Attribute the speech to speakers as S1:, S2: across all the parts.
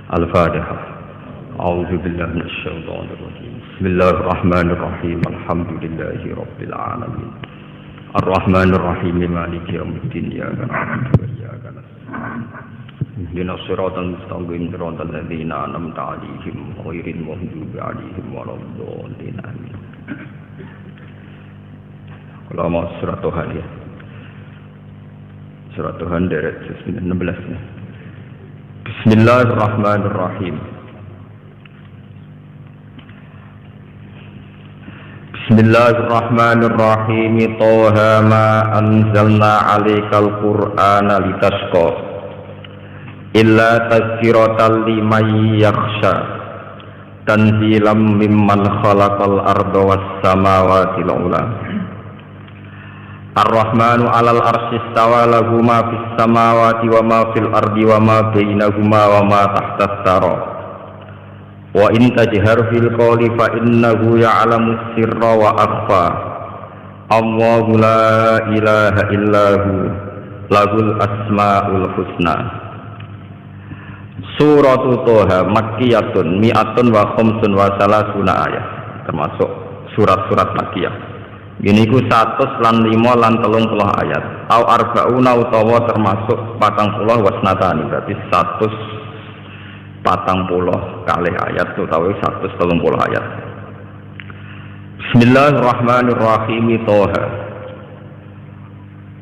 S1: Al-Fatihah. A'udzu billahi minasy syaithanir rajim. Bismillahirrahmanirrahim. Alhamdulillahi rabbil alamin. Ar-Rahmanir Rahim Maliki yaumiddin. Iyyaka na'budu wa iyyaka nasta'in. Ihdinas siratal mustaqim siratal ladzina an'amta 'alaihim ghairil maghdubi 'alaihim waladdallin. Amin. Kalau mau surat Tuhan ya. Surat Tuhan dari 16. Bismillahirrahmanirrahim. Bismillahirrahmanirrahim. Toha ma anzalna 'alaikal qur'ana litasqa illa tazkiratan liman yakhsha tanzilam mimman khalaqal arda was samawati al-ula. Ar-Rahmanu 'alal arsy istawa lahu ma fis samawati wa ma fil ardi wa ma bainahuma wa ma tahtas tsara. Wa in tajhar fil qawli fa innahu ya'lamu sirra wa akhfa. Allahu la ilaha illahu lahul asmaul husna. Suratu Toha makkiyatun mi'atun wa khamsun wa salasuna ayat, termasuk surat-surat makkiyah. Ini ku 100 lan 5 lan 30 ayat. Au arba'una utawa termasuk 40 wasnatani, berarti 140 kali ayat utawa 130 ayat. Bismillahirrahmanirrahim. Toha.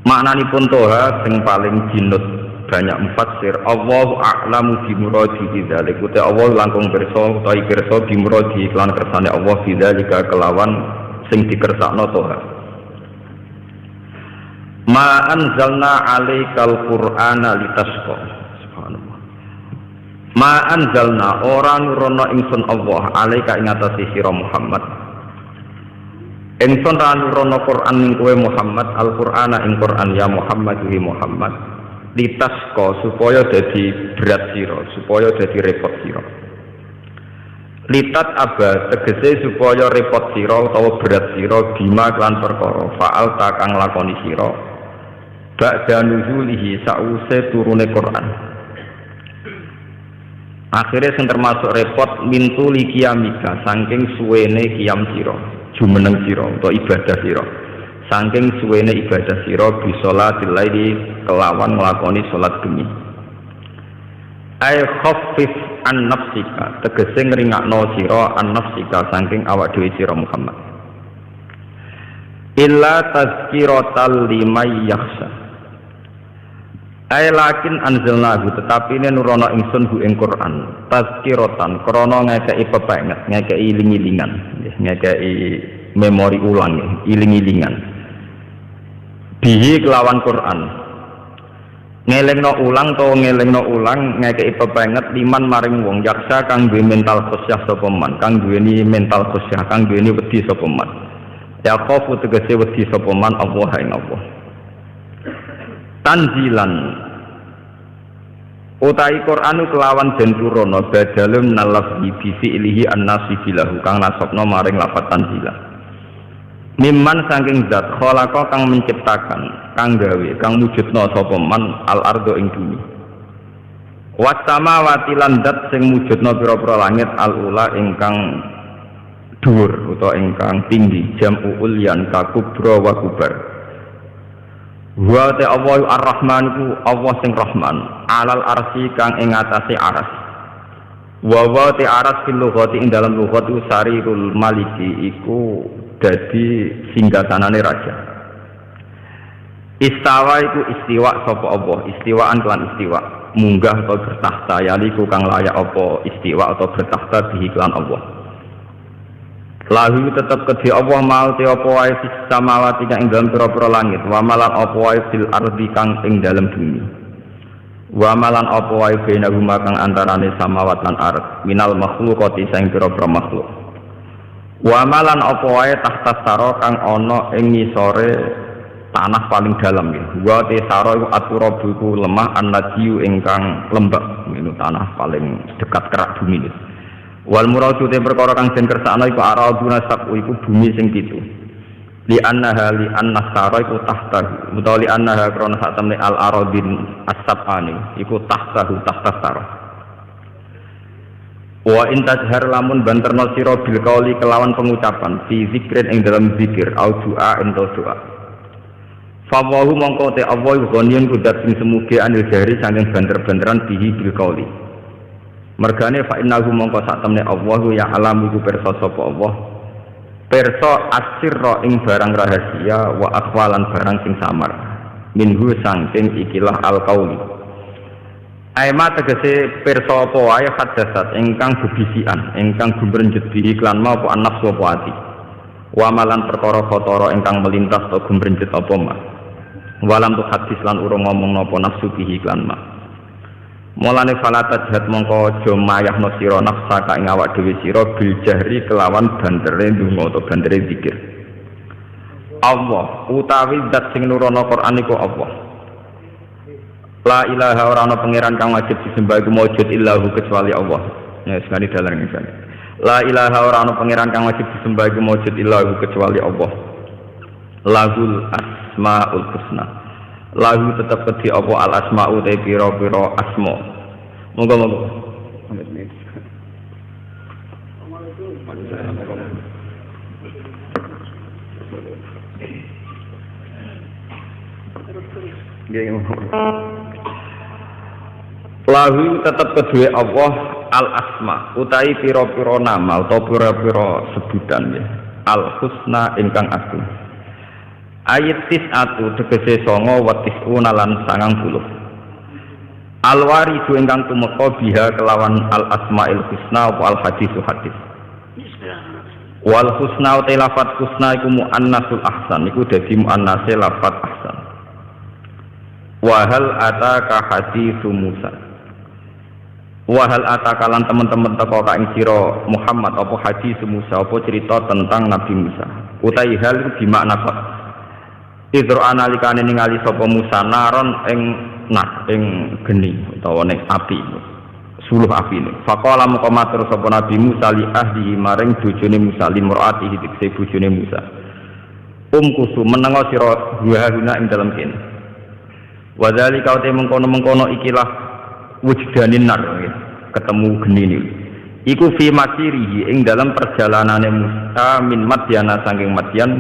S1: Maknanipun Toha sing paling jinut banyak mufassir. Allahu a'lamu bi muradi bidzalik. Uta Allah langkung pirsa utawi pirsa bi muradi lan kersane Allah bidzalika kelawan sing dikersakno Toha. Ma anzalna 'alaikal qur'ana litasqa. Subhanallah. Ma anzalna ora nurono ingsun Allah 'alaika ing atase sira Muhammad. Ingsun ra nurono Qur'an ing kowe Muhammad, Al-Qur'ana ing Qur'an ya Muhammad hi Muhammad. Litasqa supaya dadi berat sira, supaya dadi repot sira. Litat aba tegese supaya repot sira utawa berat sira bima lan perkara faal takang lakoni sira ba'da nuzulihi sause turune Quran. Akhire sing termasuk repot mintu likiyamika saking suwene kiyam sira jumeneng sira utawa ibadah sira saking suwene ibadah sira bi sholatil laili kelawan nglakoni salat bengi. Ay khaffif an nafsika tegese ngringakno sira an nafsika saking awak dhewe sira Muhammad. Illa tazkiratal liman yakhsha. Ay lakin anzalnahu tetapi ne nurono ingsun hu ing Quran tazkiratan krana ngekeki pepenget ngekeki iling-ilingan ngekeki memori ulang iling-ilingan bihi kelawan Quran ngelingno ulang ngekeki pepenget liman maring wong yaksa kang duwe mental khusyah sapa man kang duweni mental khusyah kang duweni wedi sapa man ya khofu tegese wedi sapa man Allah ing Allah. Tanzilan utai Qur'anu kelawan den turono badalun nalafzi bi fi'lihi an-nasibilahu kang nasabna maring lafaz tanzilan mimman saking zat khalaqa kang menciptakan kang gawe kang wujudna sapa man al ardo ing bumi was samawati lan zat sing wujudna pira-pira langit al ula ingkang dhuwur utawa ingkang tinggi jam'u ulyan kakubra wa kubar. Wa ta Allah ar-Rahman ku Allah sing Rahman alal arsy kang ing atase aras. Wa wa ta aras fil lughati ing dalam lughat sarirul maliki iku dadi singgasanane raja. Istawa iku istiwa sapa Allah, istiwaan kelan istiwa, munggah atau bertahta yaliku kang layak apa istiwa atau bertahta bihi kelan Allah. Lahu tetap kedhi Allah mau te apa wae fis samawati kang ing dalem pira-pira langit, wa malan apa wae fil ardi kang ing dalem bumi. Wa malan apa wae bainahuma kang antarane samawat lan ard, minal makhluqati sing pira-pira makhluk. Wa malan apa wae tahta sara kang ana ing ngisore tanah paling dalam ya. Wa te sara iku aturabu iku lemah an-nadiyu ingkang lembab, itu tanah paling dekat kerak bumi. Wal muradu te perkara kang den kersakno iku araduna sabu iku bumi sing pitu. Li annaha li annasara iku tahta utawa li annaha krana sak temne al aradin as-sab'ani iku tahta sara. Wa in tajhar lamun banterno sira bil qauli kelawan pengucapan fi zikrin ing dalam zikir au doa ento doa. Fa wa mongko te Allah ghaniyun kudat sing semuge anil jahri saking banter-banteran bihi bil qauli. Mergane fa innahu mongko sak temne Allah ya alam iku pirsa sapa Allah. Pirsa asirra ing barang rahasia wa akhwalan barang sing samar. Minhu saking ikilah al qauli. Aima tegese pirsa apa wae hadasat ingkang bebisian ingkang gumrenjet bi iklan mau apa nafsu apa ati wa malan perkara khatara ingkang melintas to gumrenjet apa ma walam tu hadis lan urung ngomong napa nafsu bi iklan ma mulane falatat jat mongko aja mayahno sira nafsa ka ing awak dhewe sira bil jahri kelawan bandere ndonga utawa bandere zikir Allah utawi zat sing nurono Quran iku Allah. La ilaha ora ana pangeran kang wajib disembah iku maujud illahu kecuali Allah. Ya sekali dalan ngene. La ilaha ora ana pangeran kang wajib disembah iku maujud illahu kecuali Allah. Lahul asmaul husna. Lahu tetep kedhi apa al asmau te pira-pira asma. Monggo-monggo. Amin. Lahu tetap kedua Allah al asma utai piro-piro nama atau piro-piro sebutan ya al husna ingkang agung ayat tis'atu tegese songo wa tis'una lan 90 al waridu ingkang tumeka biha kelawan al asmail husna wa al hadisu hadis wal husna utai lafat husna iku muannasul ahsan iku dadi muannase lafat ahsan wa hal ataka hadisu Musa. Wahal atakalan teman-teman teko ka ing sira Muhammad apa hadis Musa apa cerita tentang Nabi Musa. Utai hal di makna kok. Idro analikane ningali sapa Musa naron ing geni utawa ning api. Suluh api. Faqala moko matur sapa Nabi Musa li ahli maring bojone Musa limraati dikse bojone Musa. Kusu menengo sira guna ing dalem kene. Wa dzalika te mengkono-mengkono ikilah wujdanin nar ketemu geni ini iku fi masirihi ing dalam perjalanane Musa min Madyana saking Madyan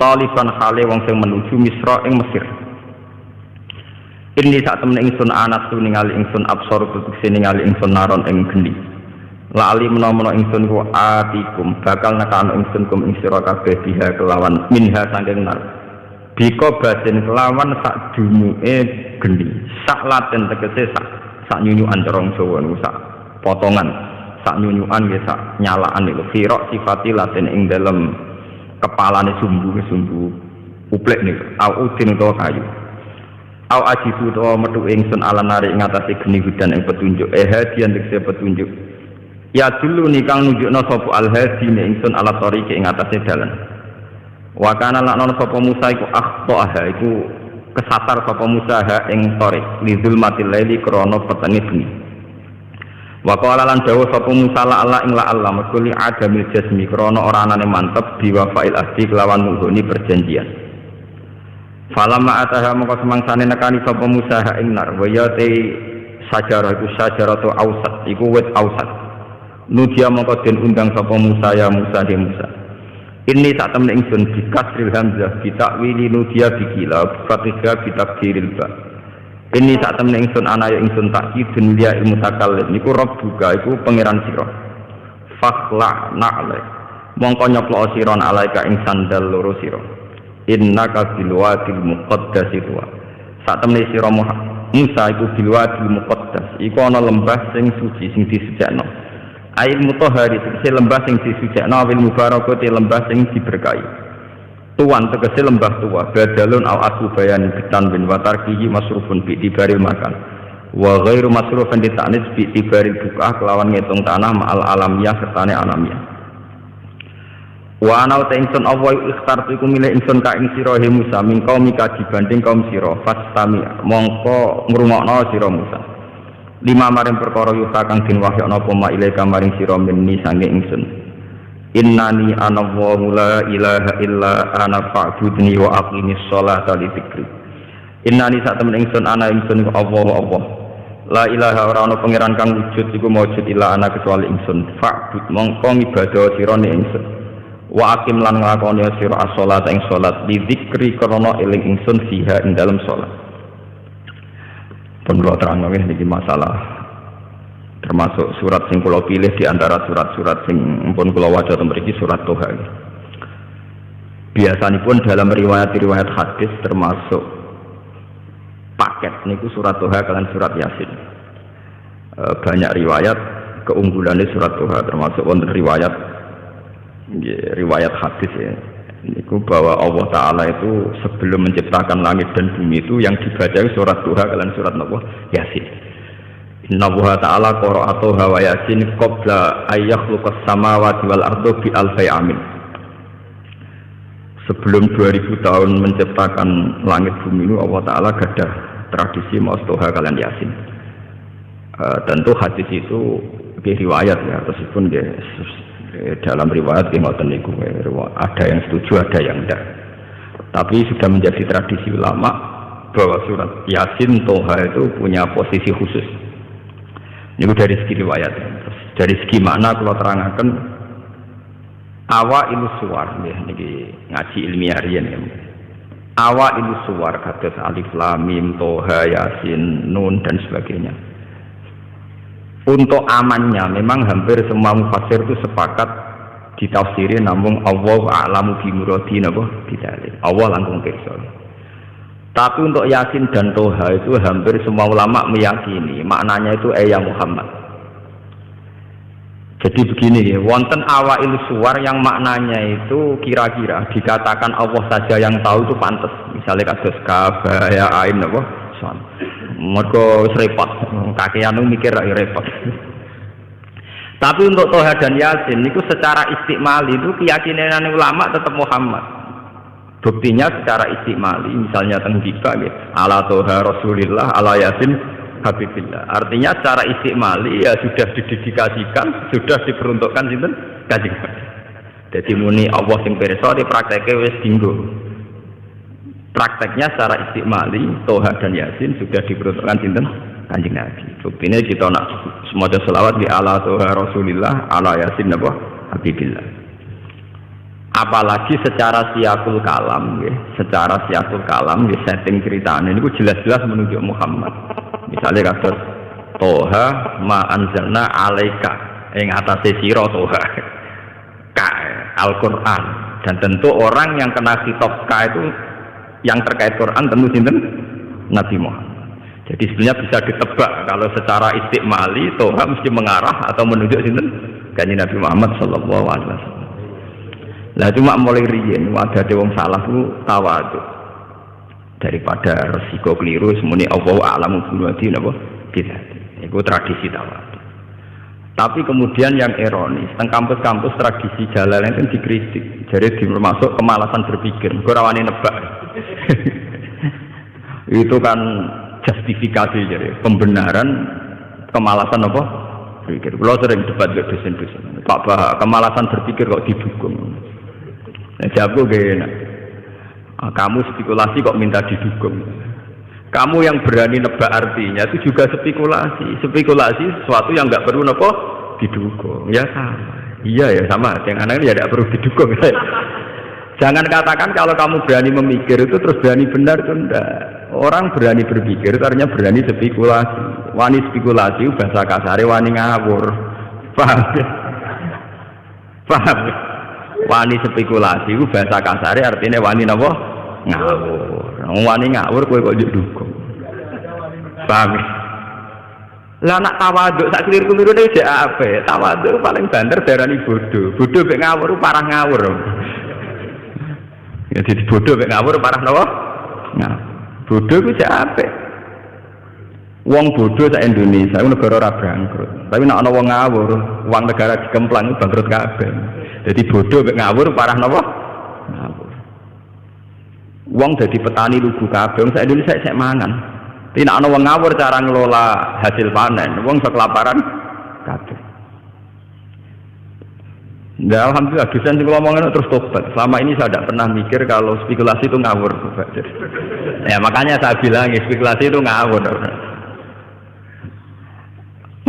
S1: taliban hale wong sing menuju Misra ing Mesir. Ini sak temen ingsun anas tu ningali ingsun absor tegese ningali ingsun naron ing geni lali menawa ingsun ku atikum bakal nekano ingsun kum ing sira kabeh biha kelawan minha saking nar biko basin kelawan sak dumuke geni sak laten tegese sak nyunyuan corong Jawa niku sak potongan sak nyunyuan nggih sak nyalaan niku firaq sifati laten ing dalem kepalane sumbu uplek niku au udin utawa kayu au ajibu utawa metu ingsun ala nari ing atase geni hudan ing petunjuk hadian tegese petunjuk ya dulu nikang nunjukna sapa al hadi ne ingsun ala tariqi ing atase dalan wa kana lan ana sapa Musa iku akhtaha iku kesatar sapa Musa ha ing tarik lidul matil laili krana petenge bengi wa qala lan dawuh sapa Musa la Allah ing la Allah mekuli adamil jasmi krana ora anane mantep biwafail ahdi kelawan nuhuni perjanjian falamma ataha mongko semangsane nekani sapa Musa ha ing nar wa ya te sajarah iku sajaratu ausat iku wit ausat nudia mongko den undang sapa Musa ya Musa de Musa. Ini saat temen ingsun bikasril hamzah bitakwili nudia bikila fatihah bitakdiril ba. Ini saat temen ingsun anaya ingsun takkidun liya ilmu takallim niku rabbuka iku pangeran sira. Fakhla na'la mongko nyoplo sira alaika ing sandal loro sira. Innaka bil wadil muqaddas tuwa. Saat temen sira Musa iku bil wadil muqaddas iku ana lembah sing suci sing disejakno. Air mutahhari tegese lembah sing disucikna wil mubarakati lembah sing diberkahi. Tuan tegese lembah tua badalun al asu bayan bitan bin watarkihi masrufun bi tibaril makan. Wa ghairu masrufun ditanis bi tibaril buka kelawan ngitung tanah ma'al alamiah sertane alamiah. Wa ana ta ingsun Allah ikhtartu iku milih ingsun ka ing sira he Musa min qaumika dibanding kaum sira fastami mongko ngrungokno sira Musa. Lima maring perkara yuha kang den wahyana apa ma ilaika maring sira minni sange ingsun innani ana wa la ilaha illa ana fa'budni wa aqimis sholata li dzikri innani sak temen ingsun ana ingsun Allah La ilaha ora ana pangeran kang wujud iku maujud illa ana kecuali ingsun. Fa'bud mongko ibadah sira ning ingsun. Wa aqim lan nglakoni sira as-shalat ing salat li dzikri krana eling ingsun fiha ing dalem salat. Pun kula terangno niki masalah termasuk surat sing kula pilih di antara surat-surat sing pun kula waca ten mriki surat Toha. Biasanipun dalam riwayat-riwayat hadis termasuk paket niku surat Toha kalian surat Yasin. Banyak riwayat keunggulannya surat Toha termasuk wonten riwayat hadis ya. Niku bahwa Allah Ta'ala itu sebelum menciptakan langit dan bumi itu yang dibaca surat Toha kalian surat Yasin. Inna Allah Ta'ala qara'a Toha wa Yasin qabla ayyakhluqas samawati wal arda bi alfi amin. Sebelum 2000 tahun menciptakan langit bumi itu Allah Ta'ala gadah tradisi maos Toha kalian Yasin. Tentu hadis itu riwayat ya, meskipun dalam riwayat ngoten niku ada yang setuju ada yang tidak. Tapi sudah menjadi tradisi ulama bahwa surat Yasin Toha itu punya posisi khusus. Ini dari segi riwayat. Terus dari segi makna kalau terangkan awa ilusuar ya, niki ngaji ilmiah riyen ya. Awa ilusuar kados alif lam mim Toha Yasin Nun dan sebagainya. Untuk amannya memang hampir semua mufassir itu sepakat ditafsiri namun Allah a'lamu bi muradi napa bidalik. Allah langkung pirsa. Tapi untuk Yasin dan Toha itu hampir semua ulama meyakini maknanya itu ya Muhammad. Jadi begini ya, wonten awail suwar yang maknanya itu kira-kira dikatakan Allah saja yang tahu itu pantas. Misalnya kados kaf ya ain napa son. Mergo repot, kakean mikir repot. Tapi untuk Toha dan Yasin itu secara istiqmali itu keyakinan ulama tetap Muhammad. Buktinya secara istiqmali misalnya teng kita gitu. Ala Toha Rasulillah, ala Yasin Habibillah. Artinya secara istiqmali ya sudah didedikasikan, sudah diperuntukkan sinten Kanjeng Nabi. Jadi muni Allah sing pirsa dipraktekke wis dinggo. Prakteknya secara istiqmali Toha dan Yasin sudah diperuntukkan sinten Kanjeng Nabi. Buktinya kita nak semoga selawat di ala Toha Rasulillah ala Yasin apa Habibillah. Apalagi secara siakul kalam ya, secara siakul kalam ya, setting ceritanya ini jelas-jelas menunjuk Muhammad. Misalnya kasus Toha ma anzalna alaika yang atasnya sira Toha ka Al-Quran, dan tentu orang yang kena khitab ka itu yang terkait Quran tentu sinten Nabi Muhammad. Jadi sebenarnya bisa ditebak kalau secara istiqmali Toha mesti mengarah atau menunjuk sinten Kanjeng Nabi Muhammad sallallahu alaihi wasallam. Lah cuma mulai riyen ada wong salah ku tawadhu. Daripada resiko keliru semuanya Allah a'lamu bi napa kita. Iku tradisi tawadhu. Tapi kemudian yang ironis, teng kampus-kampus tradisi Jalalain itu dikritik. Jadi termasuk kemalasan berpikir, ora wani nebak. Itu kan justifikasi jadi pembenaran kemalasan apa? Berpikir. Kalau sering debat dengan dosen-dosen, Pak Bah, kemalasan berpikir kok didukung. Nah, jawab gini, kamu spekulasi kok minta didukung? Kamu yang berani nebak artinya itu juga spekulasi. Spekulasi sesuatu yang nggak perlu nopo didukung. Ya sama. Iya ya sama. Yang anak ini ya tidak perlu didukung. Jangan katakan kalau kamu berani memikir itu terus berani benar itu enggak. Orang berani berpikir itu artinya berani spekulasi. Wani spekulasi bahasa kasare wani ngawur. Paham? Paham? Wani spekulasi itu bahasa kasare artinya wani napa? Ngawur. Wani ngawur kowe kok dukung. Paham? Lah nak tawaduk sak keliru-keliru dhewe jek ape? Tawaduk paling banter darani bodoh. Bodoh mek ngawur parah ngawur. Ya jadi bodoh mek ngawur parah napa? Nah, bodoh ku jek ape? Wong bodoh sak Indonesia iku negara ora bangkrut. Tapi nek ana wong ngawur, uang negara dikemplang bangkrut kabeh. Jadi bodoh mek ngawur parah napa? Ngawur. Wong dadi petani lugu kabeh, wong sak Indonesia sek mangan. Tapi nek ana wong ngawur cara ngelola hasil panen, wong sok kelaparan kabeh. Nah, alhamdulillah dosen sing ngomongin terus tobat. Selama ini saya tidak pernah mikir kalau spekulasi itu ngawur. Ya makanya saya bilang spekulasi itu ngawur.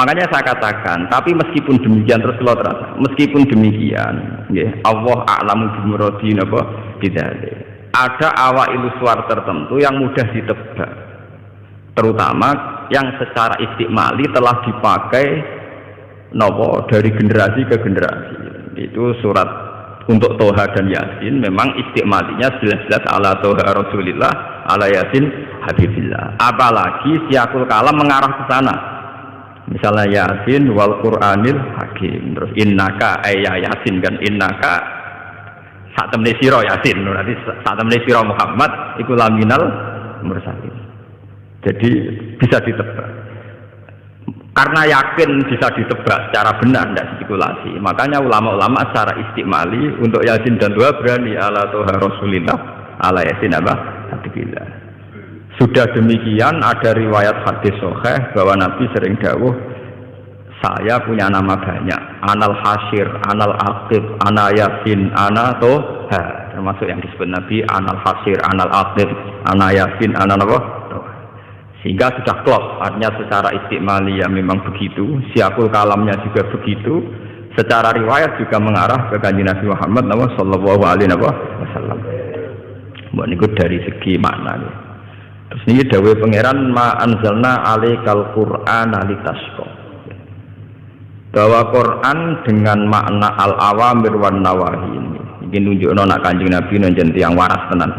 S1: Makanya saya katakan, tapi meskipun demikian terus kalau terasa, meskipun demikian, ya, Allah a'lamu bimuradi napa bidzalik. Ada awailu suar tertentu yang mudah ditebak, terutama yang secara istikmali telah dipakai napa dari generasi ke generasi. Itu surat untuk Toha dan Yasin memang istikmalinya jelas-jelas ala Toha Rasulillah, ala Yasin Habibillah. Apalagi siakul kalam mengarah ke sana. Misalnya Yasin wal Qur'anil Hakim, terus innaka ayya Yasin kan innaka sak temne sira Yasin, berarti sak temne sira Muhammad iku laminal mursalin. Jadi bisa ditebak. Karena yakin bisa ditebak secara benar, tidak spekulasi. Makanya ulama-ulama secara istikmali untuk Yasin dan Toha berani ala Toha Rasulillah, ala Yasin apa? Habibillah. Sudah demikian ada riwayat hadis sahih bahwa Nabi sering dawuh, saya punya nama banyak, anal Hasyir, anal Aqib, ana Yasin, ana Toha, termasuk yang disebut Nabi anal Hasyir, anal Aqib, ana Yasin, ana Toha. Sehingga sudah klop, artinya secara istikmali ya memang begitu, siakul kalamnya juga begitu, secara riwayat juga mengarah ke kanjeng Nabi Muhammad sallallahu alaihi wasallam. Mbok niku dari segi makna nih. Terus ini dawuh pangeran ma anzalna alaikal qur'ana litasqa. Bahwa Quran dengan makna al-awamir wan nawahi ini nunjukno nak Kanjeng Nabi nonjen tiyang waras tenan.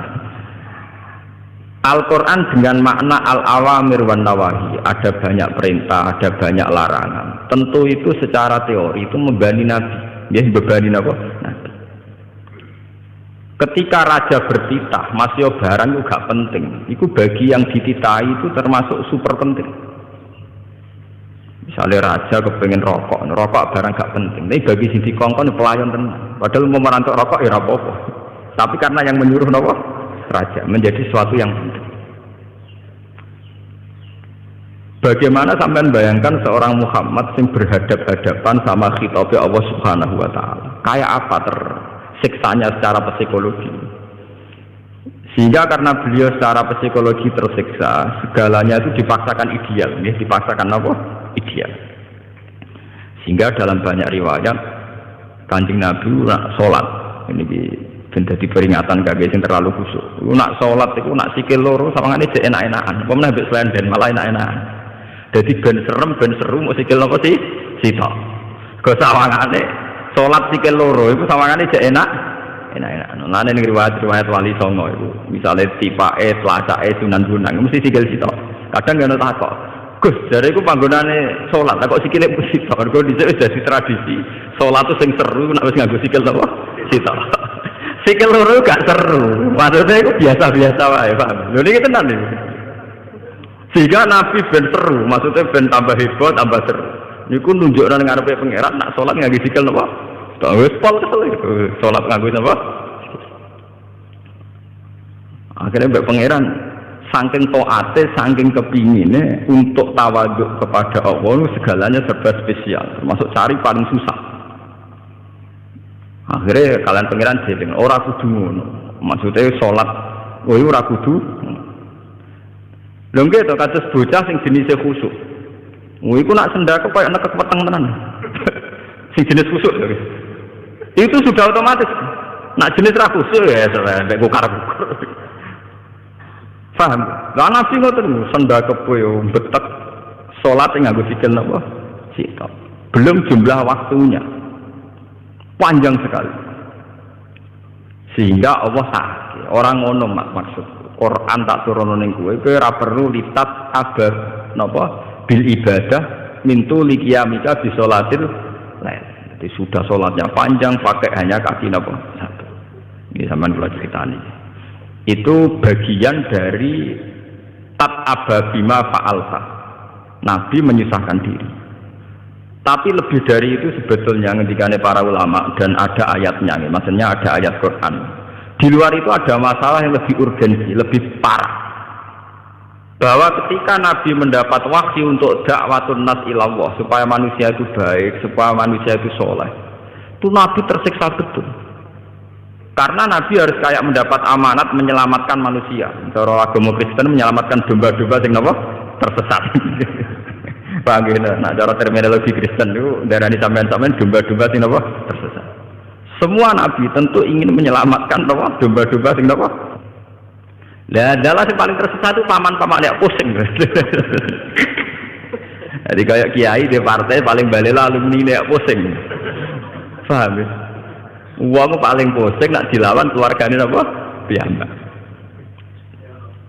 S1: Al-Quran dengan makna al-awamir wan nawahi, ada banyak perintah, ada banyak larangan. Tentu itu secara teori itu membebani Nabi, ya membebani Nabi. Ketika raja bertitah, masih barang itu gak penting. Itu bagi yang dititahi itu termasuk super penting. Misalnya raja kepengen rokok barang gak penting. Tapi bagi si dikongkon pelayan tenang. Padahal mau merantuk rokok ya apa-apa. Tapi karena yang menyuruh Nabi raja menjadi sesuatu yang penting. Bagaimana sampean bayangkan seorang Muhammad yang berhadap-hadapan sama khitabnya Allah Subhanahu wa taala. Kayak apa tersiksanya secara psikologi. Sehingga karena beliau secara psikologi tersiksa, segalanya itu dipaksakan ideal, ya, dipaksakan apa? Ideal. Sehingga dalam banyak riwayat Kanjeng Nabi nak salat ini jadi peringatan kagak yang terlalu khusyuk. Nak sholat itu nak sikil loro sama ini jadi enak-enakan. Pemenang habis selain dan malah enak-enakan. Jadi ben serem ben seru mau sikil apa sih? Sitok. Gak sawangane sholat sikil loro itu sawangane jadi enak-enakan. Nah ini riwayat wali songo itu. Misalnya tipae, selasae, sunan gunang mesti sikil sitok. Kadang gak ada takok. Gus, dari itu panggonane sholat. Kok sikilnya sitok? Kau disini jadi tradisi. Sholat itu sing seru, nak harus nganggo sikil apa? Sitok. Sikil loro gak seru, maksudnya itu biasa-biasa wae, paham? Lho niki tenan iki. Sehingga Nabi ben seru, maksudnya ben tambah heboh, tambah seru. Niku nunjukno ning ngarepe pangeran nak salat nganggo sikil napa? Wis pol kesel salat nganggo napa? Akhirnya mbek pangeran saking taate, saking kepingine untuk tawaduk kepada Allah segalanya serba spesial, termasuk cari paling susah. Akhirnya kalian pengiran jeling, ora kudu ngono. Maksudnya sholat, ora kudu. Lho nggih to kados bocah sing jenise khusyuk. Iku nak sendako koyo nekek weteng tenan. Sing jenis khusyuk lho. Itu sudah otomatis. Nak jenis ra khusyuk ya sampe kukar-kukur. Paham? Lah Nabi ngoten sendako yo betek salat nganggo sikil napa? Sitok. Belum jumlah waktunya. Panjang sekali, sehingga Allah sakit. Orang ngono maksud Quran tak turun ning kowe ora perlu litat abad napa bil ibadah mintu liqiyamika bi sholatil lail. Jadi sudah sholatnya panjang pakai hanya kaki napa satu. Ini sampean kula critani. Itu bagian dari tat ababima fa'alta. Nabi menyusahkan diri. Tapi lebih dari itu sebetulnya ngendikane para ulama dan ada ayatnya, maksudnya ada ayat Quran. Di luar itu ada masalah yang lebih urgensi, lebih parah. Bahwa ketika Nabi mendapat wahyu untuk dakwatun nas ilallah, supaya manusia itu baik, supaya manusia itu soleh, itu Nabi tersiksa betul. Karena Nabi harus kayak mendapat amanat menyelamatkan manusia. Cara agama Kristen menyelamatkan domba-domba yang tersesat. Paham ya? Nah, cara terminologi Kristen itu darani sampean-sampean domba-domba sing napa tersesat. Semua nabi tentu ingin menyelamatkan napa domba-domba sing napa. Lah adalah yang paling tersesat itu paman-paman yang pusing. Jadi kayak kiai di partai paling balela alumni yang pusing. Paham ya? Uang paling pusing nak dilawan keluarganya apa? Piyambak.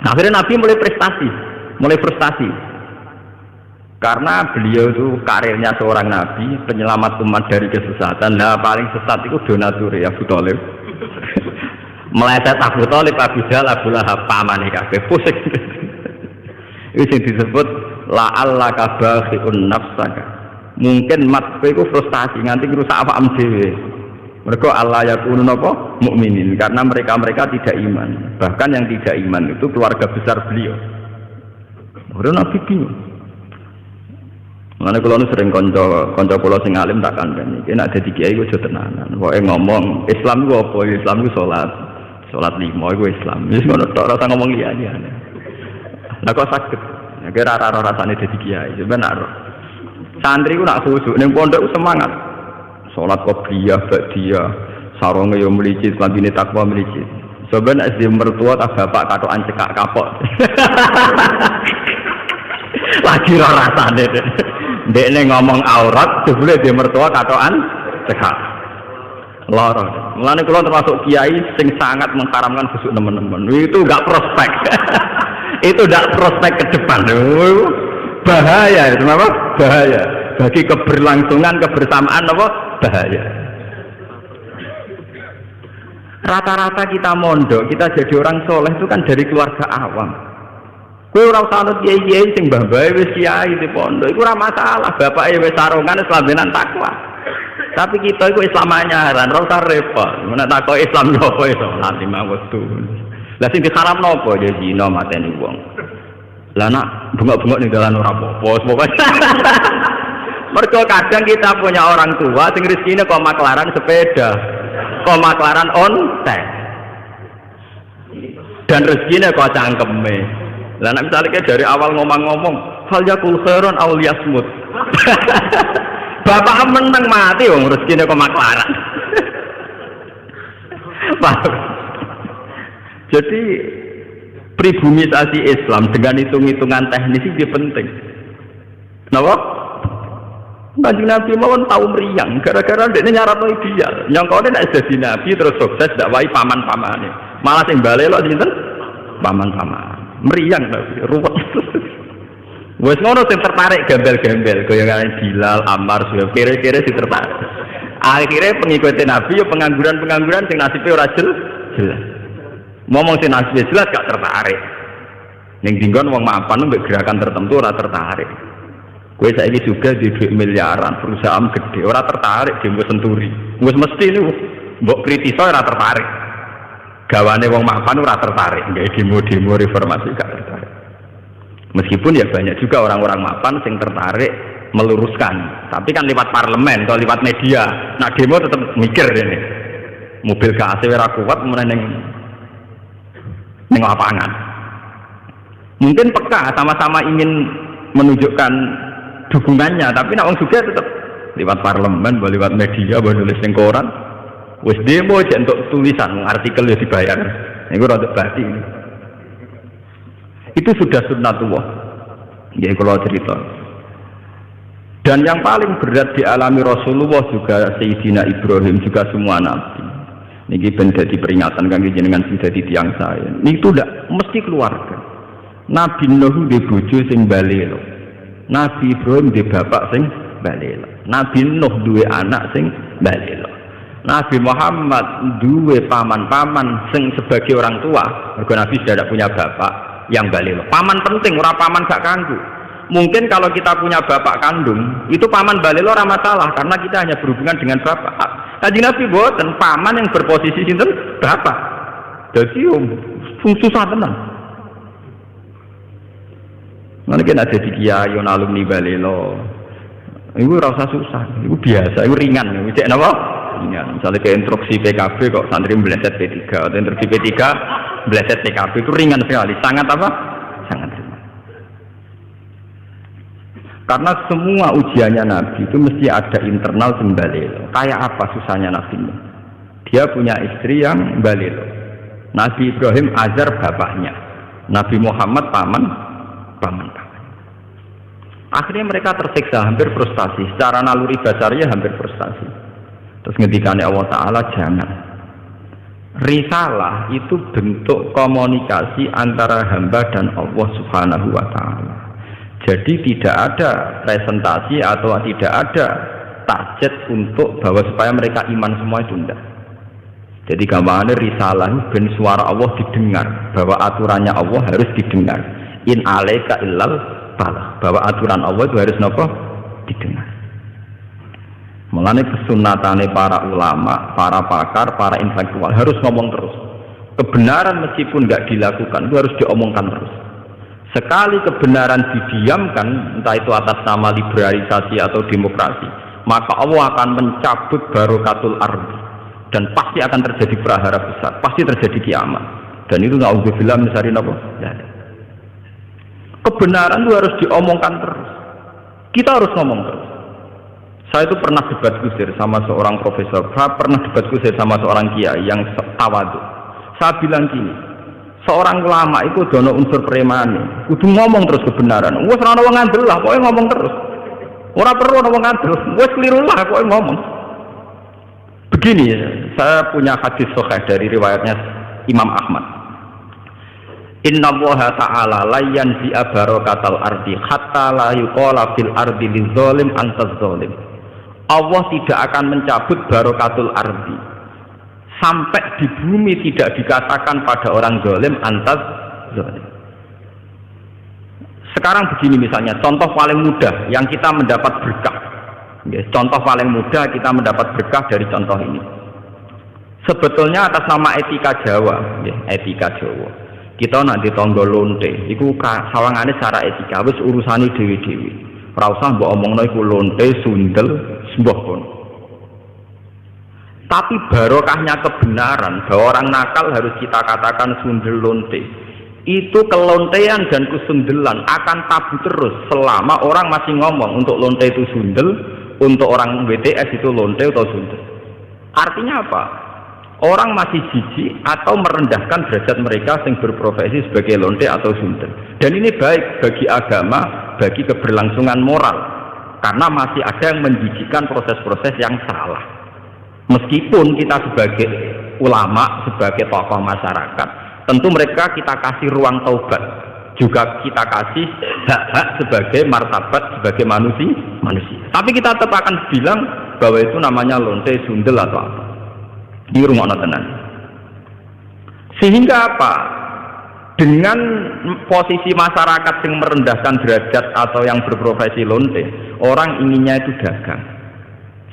S1: Akhirnya Nabi mulai frustasi. Karena beliau itu karirnya seorang Nabi, penyelamat umat dari kesesatan. Nah paling sesat itu donatur ya Abu Thalib. Meleset Abu Thalib, Abu Jahal, Abu Lahab, pamane kabeh pusing. Itu yang disebut la'allaka bakhi'un nafsaka. Mungkin mat kowe iku frustasi nganti ngrusak awakmu dhewe. Mereka Allah yakunu napa mukminin karena mereka tidak iman. Bahkan yang tidak iman itu keluarga besar beliau. Ora Nabi bingung. Mulane kula nu sering kanca kula sing alim tak kandhani. Iki nek dadi kiai aja tenanan. Pokoke ngomong Islam ku apa? Islam ku salat. Salat 5 iku Islam. Wis ngono tok ora usah ngomong liya-liyane. Lah kok saged. Ya kira ora rasane dadi kiai. Sebenarnya santri ku nak khusyuk ning pondok semangat. Salat qobliyah, ba'diyah, sarunge yo mlicit, klambine takwa mlicit. Sebenarnya SD mertua tak bapak katokan cekak kapok. Lagi ora rasane. Ndekne ngomong aurat, jebule dia mertua katokan cekak. Lara. Mulane kula termasuk kiai sing sangat mengharamkan busuk teman-teman. Itu enggak prospek. Itu enggak prospek ke depan. Bahaya itu apa? Bahaya. Bagi keberlangsungan kebersamaan apa? Bahaya. Rata-rata kita mondok, kita jadi orang soleh itu kan dari keluarga awam. Kowe ora usah anut kiai-kiai sing mbah-mbahe wis kiai di pondok, iku ora masalah. Bapake wis sarungan Islamenan takwa. Tapi kita iku Islam anyaran, ora usah repot. Nek takok Islam yo apa iso salat 5 wektu. Lah sing diharamno apa ya zina mateni wong. Lah nak bengok-bengok ning dalan ora apa-apa, pokoke. Mergo kadang kita punya orang tua sing rezekine kok maklaran sepeda, kok maklaran ontek. Dan rezekine kok cangkeme. Lah nek misalnya dari awal ngomong-ngomong, hal yakul khairon aw yasmut. Bapak meneng mati wong rezekine kok maklaran. Jadi pribumisasi Islam dengan hitung-hitungan teknis itu penting. Kenapa? Kanjeng Nabi mawon tahu meriang gara-gara dekne nyaratno ideal. Nyongkone nek dadi nabi terus sukses dak wae paman-pamane. Malah sing balelo sinten? Paman-paman. Meriang Nabi, ruwet. Wes ngono sing tertarik gembel-gembel kaya kaya Bilal, Ammar, Suhaib, kira-kira sing tertarik. Akhirnya pengikut Nabi yo pengangguran-pengangguran sing nasibe ora jelas. Ngomong sing nasibe jelas gak tertarik. Ning dinggon wong mapan mbek gerakan tertentu ora tertarik. Kowe saiki juga di duit miliaran, perusahaan gede, ora tertarik di senturi. Wis mesti niku mbok kritisi ora tertarik. Gawane wong mapan ora tertarik, nggih demo-demo reformasi gak tertarik. Meskipun ya banyak juga orang-orang mapan sing tertarik meluruskan, tapi kan lewat parlemen atau lewat media. Nah demo tetap mikir ini. Mobil KAC ora kuat meneh ning lapangan. Mungkin peka sama-sama ingin menunjukkan dukungannya, tapi nak wong juga tetap lewat parlemen, lewat media, nulis ning koran. Wis demo aja untuk tulisan, artikel ya dibayar. Iku rada bati. Itu sudah sunnatullah. Ya kalau cerita. Dan yang paling berat dialami Rasulullah juga Sayyidina Ibrahim, juga semua nabi. Niki ben dadi peringatan kangge jenengan sing dadi tiyang saya. Niku ndak mesti keluarga. Nabi Nuh di bojo sing balelo. Nabi Ibrahim di bapak sing balelo. Nabi Nuh duwe anak sing balelo. Nabi Muhammad duwe paman-paman sing sebagai orang tua. Mergo Nabi sudah tidak punya bapak yang balelo. Paman penting, ora paman gak kanggu. Mungkin kalau kita punya bapak kandung, itu paman balelo ora masalah karena kita hanya berhubungan dengan bapak. Kanjeng Nabi boten paman yang berposisi sinten bapak. Dadi susah tenan. Mungkin ada di kiai yon alumni balelo. Iku ora usah susah, iku biasa, iku ringan. Cek napa? Ringan. Misalnya ke instruksi PKB kok santri meleset P3 atau instruksi P3 meleset PKB itu ringan sekali. Sangat apa? Sangat ringan. Karena semua ujiannya Nabi itu mesti ada internal sembalelo. Kayak apa susahnya Nabi ini? Dia punya istri yang balelo. Nabi Ibrahim Azar bapaknya, Nabi Muhammad paman. Akhirnya mereka tersiksa, hampir frustasi. Secara naluri basarnya hampir frustasi. Terus ngendikane Allah Ta'ala, jangan. Risalah itu bentuk komunikasi antara hamba dan Allah Subhanahu wa Ta'ala. Jadi tidak ada presentasi atau tidak ada target untuk bahwa supaya mereka iman semua itu enggak. Jadi gambarannya risalah ben suara Allah didengar, bahwa aturannya Allah harus didengar. In alaika illal balah, bahwa aturan Allah itu harus nopo didengar. Mulane kesunatane para ulama, para pakar, para intelektual harus ngomong terus. Kebenaran meskipun enggak dilakukan itu harus diomongkan terus. Sekali kebenaran didiamkan, entah itu atas nama liberalisasi atau demokrasi, maka Allah akan mencabut barokatul ardi dan pasti akan terjadi prahara besar, pasti terjadi kiamat. Dan itu na'udzubillah min syarri napa? Kebenaran itu harus diomongkan terus. Kita harus ngomong terus. Saya itu pernah debat kusir sama seorang profesor, saya pernah debat kusir sama seorang kiai yang tawadhu. Saya bilang gini, seorang ulama itu dono unsur premane, kudu ngomong terus kebenaran. Wes ora ono wong ngandel lah, pokoke ngomong terus. Ora perlu ono wong ngandel, wes keliru lah pokoke ngomong. Begini, saya punya hadis sahih dari riwayatnya Imam Ahmad. Inna Allaha ta'ala la yanzi barakatal ardi hatta la yuqala fil ardi lizalim antaz zalim. Allah tidak akan mencabut barokatul ardi sampai di bumi tidak dikatakan pada orang zalim antaz zalim. Sekarang begini misalnya, contoh paling mudah yang kita mendapat berkah. Contoh paling mudah kita mendapat berkah dari contoh ini. Sebetulnya atas nama etika Jawa, etika Jawa. Kita nanti tonggo lonte, iku sawangane secara etika wis urusane dewi-dewi. Ora usah mbok omongno iku lonte, sundel, sembah kono. Tapi barokahnya kebenaran bahwa orang nakal harus kita katakan sundel lonte. Itu kelontean dan kesundelan akan tabu terus selama orang masih ngomong untuk lonte itu sundel, untuk orang WTS itu lonte atau sundel. Artinya apa? Orang masih jijik atau merendahkan derajat mereka yang berprofesi sebagai lonte atau sundel. Dan ini baik bagi agama, bagi keberlangsungan moral, karena masih ada yang menjijikkan proses-proses yang salah. Meskipun kita sebagai ulama, sebagai tokoh masyarakat, tentu mereka kita kasih ruang taubat, juga kita kasih hak-hak sebagai martabat, sebagai manusia. Tapi kita tetap akan bilang bahwa itu namanya lonte, sundel atau apa. Di rumah tenan. Sehingga apa? Dengan posisi masyarakat yang merendahkan derajat atau yang berprofesi lonte, orang inginnya itu dagang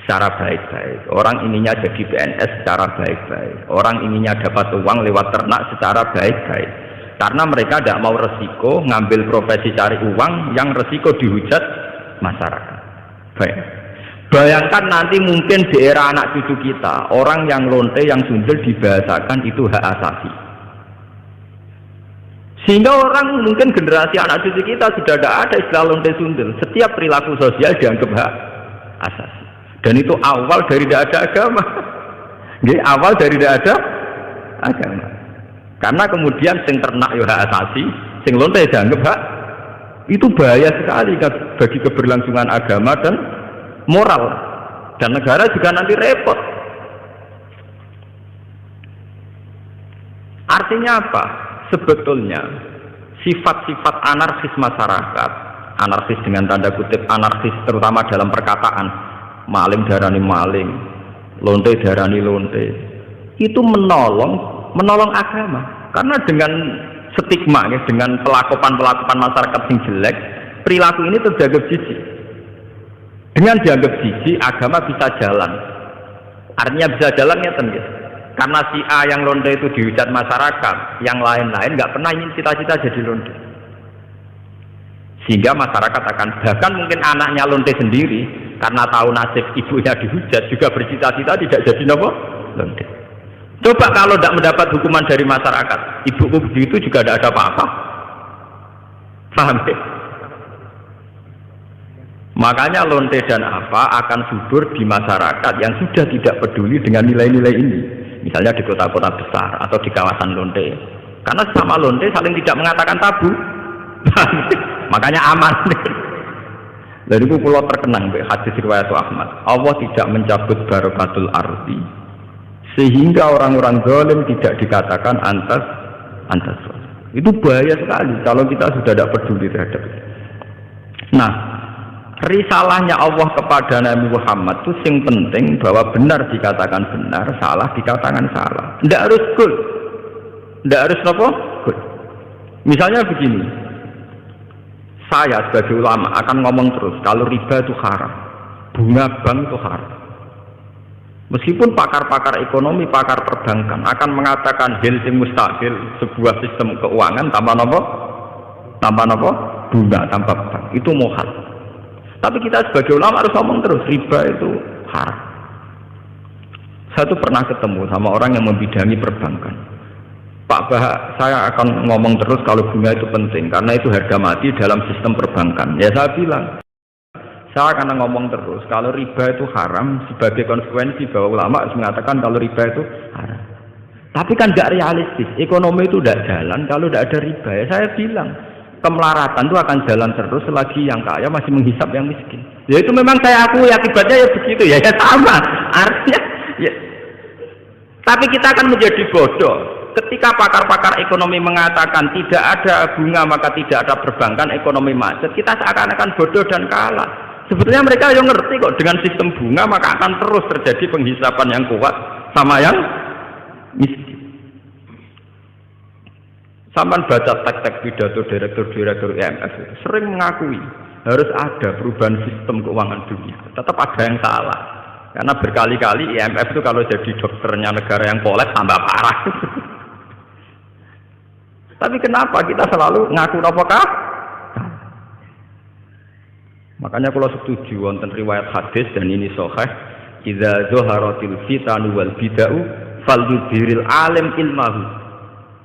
S1: secara baik-baik, orang inginnya jadi PNS secara baik-baik, orang inginnya dapat uang lewat ternak secara baik-baik, karena mereka tidak mau resiko ngambil profesi cari uang yang resiko dihujat masyarakat. Baik. Bayangkan nanti mungkin di era anak cucu kita, orang yang lonte, yang sundel dibahasakan itu hak asasi. Sehingga orang mungkin generasi anak cucu kita sudah tidak ada istilah lonte sundel. Setiap perilaku sosial dianggap hak asasi. Dan itu awal dari tidak ada agama. Jadi awal dari tidak ada agama. Karena kemudian sing ternak ya hak asasi, sing lonte dianggap hak. Itu bahaya sekali bagi keberlangsungan agama dan moral, dan negara juga nanti repot. Artinya apa? Sebetulnya sifat-sifat anarkis masyarakat, anarkis dengan tanda kutip anarkis terutama dalam perkataan, maling darani maling, lonte darani lonte, itu menolong agama. Karena dengan stigma ya, dengan pelakuan masyarakat yang jelek, perilaku ini terjaga jijik. Dengan dianggap jijik, agama bisa jalan. Artinya bisa jalan ya tentu. Karena si A yang lonte itu dihujat masyarakat, yang lain-lain nggak pernah ingin cita-cita jadi lonte. Sehingga masyarakat akan, bahkan mungkin anaknya lonte sendiri, karena tahu nasib ibunya dihujat, juga bercita-cita tidak jadi lonte. Coba kalau tidak mendapat hukuman dari masyarakat, ibuku begitu juga tidak ada apa-apa. Paham ya? Makanya lonte dan apa akan subur di masyarakat yang sudah tidak peduli dengan nilai-nilai ini. Misalnya di kota-kota besar atau di kawasan lonte. Karena sama lonte saling tidak mengatakan tabu. Makanya aman. Dari itu pulau terkenang hadis riwayat Ahmad. Allah tidak mencabut barakatul ardi sehingga orang-orang zalim tidak dikatakan antas. Itu bahaya sekali kalau kita sudah tidak peduli terhadap itu. Nah, risalahnya Allah kepada Nabi Muhammad itu yang penting bahwa benar dikatakan benar, salah dikatakan salah. Tidak harus good, tidak harus apa? Good. Misalnya begini, saya sebagai ulama akan ngomong terus kalau riba itu haram, bunga bank itu haram. Meskipun pakar-pakar ekonomi, pakar perbankan akan mengatakan hil sing mustahil sebuah sistem keuangan tanpa apa? Bunga, tanpa bank. Itu mohal. Tapi kita sebagai ulama harus ngomong terus, riba itu haram. Saya tuh pernah ketemu sama orang yang membidangi perbankan. Pak Bah, saya akan ngomong terus kalau bunga itu penting, karena itu harga mati dalam sistem perbankan. Ya saya bilang, saya akan ngomong terus, kalau riba itu haram, sebagai konsekuensi bahwa ulama harus mengatakan kalau riba itu haram. Tapi kan tidak realistis, ekonomi itu tidak jalan kalau tidak ada riba. Ya saya bilang, kemelaratan itu akan jalan terus selagi yang kaya masih menghisap yang miskin. Ya itu memang saya akui akibatnya ya begitu ya sama. Artinya ya. Tapi kita akan menjadi bodoh ketika pakar-pakar ekonomi mengatakan tidak ada bunga maka tidak ada perbankan, ekonomi macet. Kita seakan-akan bodoh dan kalah. Sebetulnya mereka yang ngerti kok dengan sistem bunga maka akan terus terjadi penghisapan yang kuat sama yang miskin. Sampai baca teks-teks pidato direktur IMF sering mengakui harus ada perubahan sistem keuangan dunia. Tetap ada yang salah. Karena berkali-kali IMF itu kalau jadi dokternya negara yang kolap tambah parah. Tapi kenapa kita selalu ngaku apakah? Makanya kalau setuju wonten riwayat hadis dan ini sahih, idza zaharatil fitanu wal bid'u falyudhiril alim ilmahu.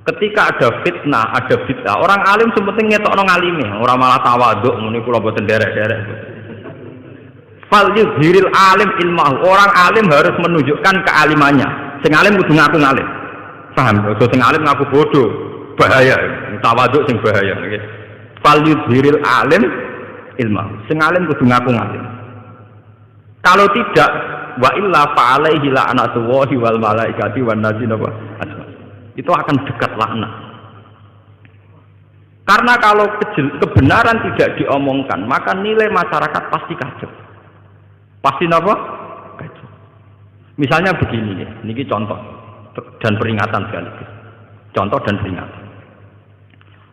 S1: Ketika ada fitnah, ada bid'ah, orang alim sementing ngetokno ngalime, ora malah tawaduk muni kula mboten derek-derek. Falyudhiril alim ilmahu. Orang alim harus menunjukkan kealimannya. Sing alim kudu ngaku ngalim. Paham? Ojo sing alim ngaku bodoh. Bahaya. Tawaduk sing bahaya nggih. Falyudhiril alim ilmu. Sing alim kudu ngaku ngalim. Kalau tidak, wa illa fa alaihi la'natullahi wal malaikati wan nasi napa? Itu akan dekat laknat. Karena kalau kebenaran tidak diomongkan, maka nilai masyarakat pasti kacau. Pasti napa? Kacau. Misalnya begini ya, niki contoh dan peringatan sekaligus. Contoh dan peringatan.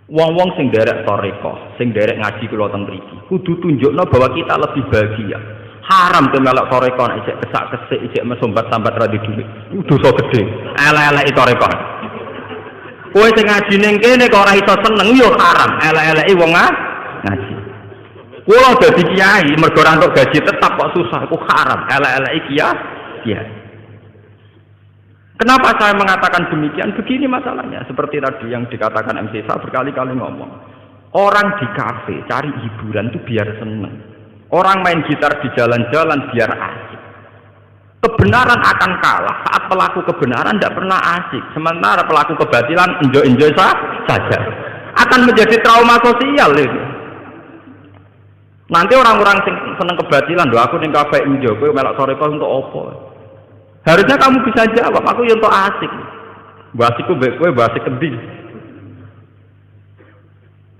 S1: Wong-wong sing derek toreko, sing derek ngaji kula teng mriki, kudu tunjukno bahwa kita lebih bahagia. Haram to melok toreko nek isih kesak-kesik, isih mesombat-sambat ra di dhuwit. Iku dosa gedhe. Elek-elek toreko. Kowe sing ngaji ning kene kok ora iso seneng yo haram. Elek-eleki wong ngaji. Kula dadi kiai mergo ora entuk gaji tetap kok susah, iku haram. Elek-eleki kiai. Kenapa saya mengatakan demikian? Begini masalahnya, seperti tadi yang dikatakan MC saya berkali-kali ngomong. Orang di kafe cari hiburan itu biar seneng. Orang main gitar di jalan-jalan biar asik. Kebenaran akan kalah saat pelaku kebenaran tidak pernah asik. Sementara pelaku kebatilan enjoy saja. Akan menjadi trauma sosial itu. Nanti orang-orang seneng kebatilan, doa aku ning kafe enjoy, kowe melok sore kok untuk opo? Harusnya kamu bisa jawab, aku yang untuk asik. Basiku baik kowe basik kendi.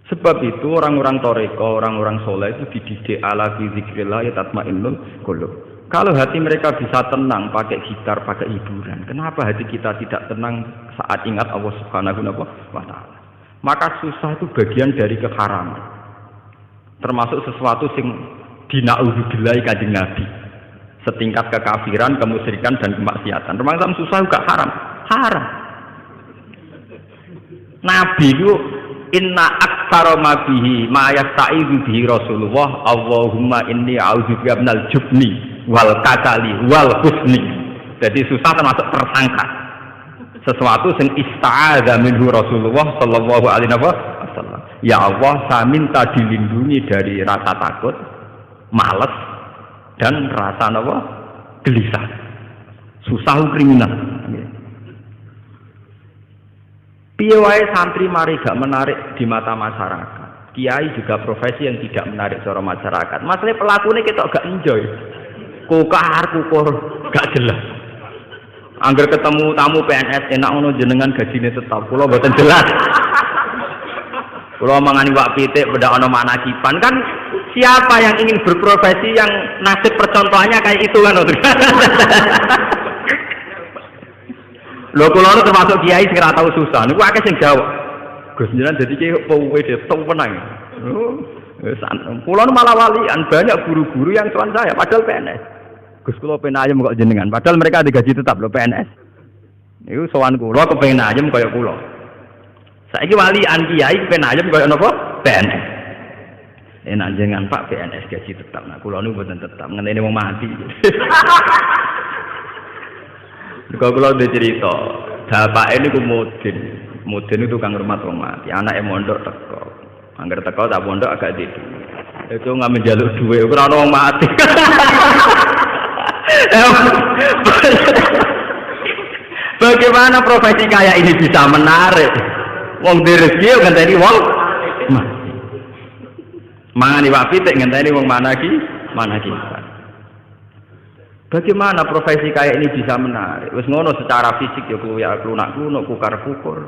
S1: Sebab itu orang-orang toreko, orang-orang soleh itu dididik ala fi zikrillah ya tatmainnul qulub. Kalau hati mereka bisa tenang pakai gitar, pakai hiburan, kenapa hati kita tidak tenang saat ingat Allah Subhanahu wa taala? Maka susah itu bagian dari keharaman. Termasuk sesuatu sing dinauzubillahi kanjeng Nabi. Setingkat kekafiran, kemusyrikan dan kemaksiatan. Termasuk susah juga haram. Haram. Nabi itu inna aktsara ma bihi ma yasta'idzu bihi Rasulullah Allahumma inni a'udzubika minal jubni wal kasali wal husni. Jadi susah termasuk tersangka. Sesuatu yang ista'adza minhu Rasulullah sallallahu alaihi wasallam. Ya Allah, saya minta dilindungi dari rasa takut, males dan rasa napa gelisah. Susah kriminal. Piye wae santri mari gak menarik di mata masyarakat. Kiai juga profesi yang tidak menarik cara masyarakat. Masalah pelakune ketok gak enjoy. Kukar kukur gak jelas. Angger ketemu tamu PNS enak ngono jenengan gajine tetap. Kula mboten jelas. Kula mangani wak pitik beda ana manakipan kan siapa yang ingin berprofesi yang nasib percontohannya kayak itu kan. Lho kula termasuk kiai sing ora tau susah. Niku akeh sing jawab. Gus jenengan dadi kiai kok kowe detong penang. Wis kula malah walian banyak guru-guru yang tuan saya padahal PNS. Gus kula pengen ayem kok jenengan padahal mereka ada gaji tetap lho PNS. Niku sowan kula kepengin ayem kaya kula. Saiki walian kiai pengen ayem kaya napa? PNS. Enak jenengan Pak PNS gaji tetap. Nah kula niku mboten tetap ngenteni wong mati. Kalau udah cerita, bapak ini ku mudin itu tukang rumah wong mati, anaknya mondok teko, angger teko tak mondok agak gitu, itu nggak menjaluk duit, ukuran wong mati. Bagaimana profesi kayak ini bisa menarik? Wong di rezeki ngenteni wong mati, mangani wak pitik ngenteni wong mana ki. Bagaimana profesi kayak ini bisa menarik? Wis ngono secara fisik ya klunak-klunuk, kukar-kukur.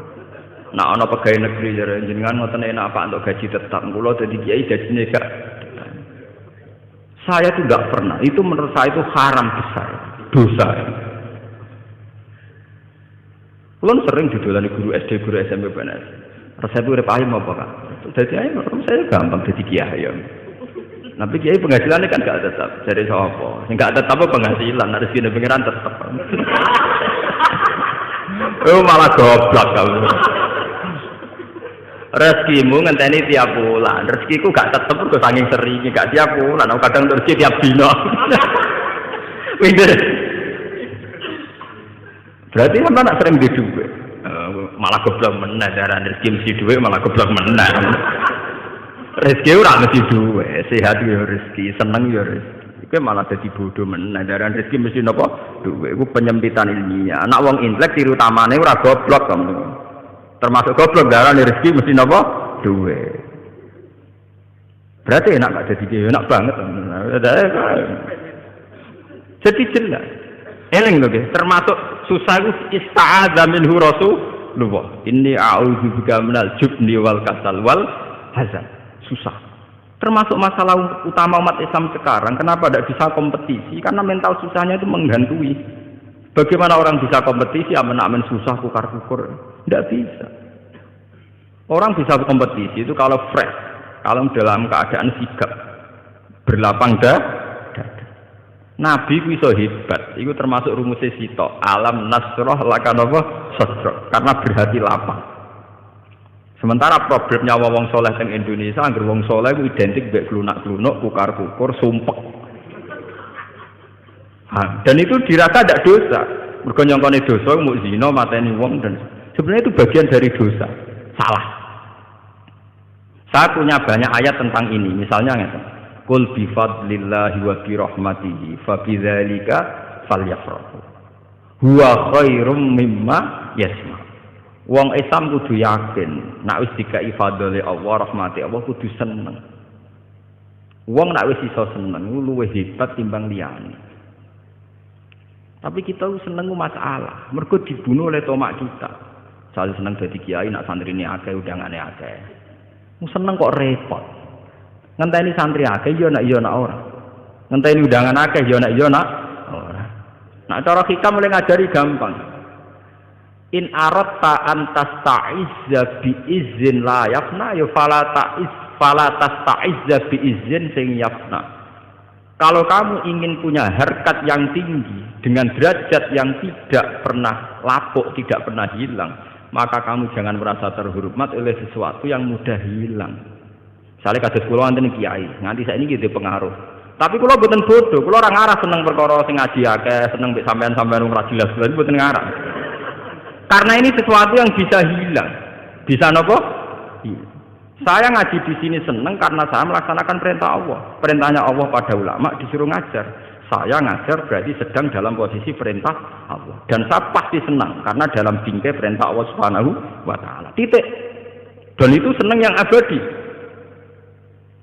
S1: Nah ana pegawai negeri jenengan ngoten enak Pak untuk gaji tetap. Kula dadi kiai gajine gak. Saya itu enggak pernah. Itu menurut saya itu haram besar. Dosa. Kula sering didolani guru SD, guru SMP PNS. Resep urip ayem apa Kak? Dadi ayem saya gampang dadi kiai. Tapi kiai penghasilannya kan gak tetap dari sapa. Sing gak tetap apa penghasilan harus dina pengiran tetap. Oh malah goblok kamu. Rezekimu ngenteni tiap bulan. Rezekiku gak tetep kok saking sering gak tiap bulan. Aku kadang rezeki tiap dina. Pinter. Berarti sampe nak sering di dhuwit. Malah goblok meneh darane rezeki mesti dhuwit malah goblok meneh. Rezeki ora mesti duwe, sehat ya rezeki, seneng ya rezeki. Iku malah dadi bodoh meneh. Daran rezeki mesti napa? Duwe. Iku penyempitan ilmiah. Anak wong intelek ciri utamane ora goblok kamu. Termasuk goblok daran rezeki mesti napa? Duwe. Berarti enak gak dadi kiai, enak banget. Jadi jelas. Eling lho nggih, termasuk susah iku ista'adza minhu Rasulullah. Inni a'udzubika minal jubni wal kasal wal hazan. Susah. Termasuk masalah utama umat Islam sekarang, kenapa tidak bisa kompetisi? Karena mental susahnya itu menghantui. Bagaimana orang bisa kompetisi, amen-amen susah, kukar-kukur? Tidak bisa. Orang bisa kompetisi itu kalau fresh, kalau dalam keadaan sigap, berlapang dada. Nabi ku iso hebat, itu termasuk rumusnya Sito. Alam nasroh lakanova sosro, karena berhati lapang. Sementara problemnya wong soleh teng Indonesia, angger wong soleh ku identik mbek klunak-klunuk, kukar-kukur, sumpek. Dan itu dirasa tidak dosa. Mergo nyongkone dosa mu zina, mateni wong dan sebenarnya itu bagian dari dosa. Salah. Saya punya banyak ayat tentang ini. Misalnya ngeten. Qul bi fadlillahi wa bi rahmatihi fa bidzalika falyafrahu. Huwa khairum mimma yasma. Wong Islam kudu yakin, nek wis dikai fadhole Allah, rahmati Allah kudu seneng. Wong nek wis iso seneng luwih hebat timbang liyane. Tapi kita seneng masalah, mergo dibunuh oleh tomak kita. Saya seneng dadi kiai, nak santrine akeh undangane akeh. Seneng kok repot. Ngenteni santri akeh ya nek ora. Ngenteni undangan akeh ya nek ora. Nak cara hikam mulai ngajari gampang. In aratta an tasta'izza bi izin la yafna ya fala tasta'izza bi izin sing yafna. Kalau kamu ingin punya harkat yang tinggi dengan derajat yang tidak pernah lapuk, tidak pernah hilang, maka kamu jangan merasa terhormat oleh sesuatu yang mudah hilang. Misalnya kados kula wonten kiai, nganti saiki gitu pengaruh. Tapi kula mboten bodoh, kula ora ngarah seneng perkara sing ngaji akeh, seneng mbek sampean-sampean ora jelas-jelas mboten ngarah. Karena ini sesuatu yang bisa hilang. Bisa nopo? Saya ngaji di sini seneng karena saya melaksanakan perintah Allah. Perintahnya Allah pada ulama disuruh ngajar. Saya ngajar berarti sedang dalam posisi perintah Allah. Dan saya pasti senang karena dalam bingkai perintah Allah Subhanahu wa taala. Titik. Dan itu senang yang abadi.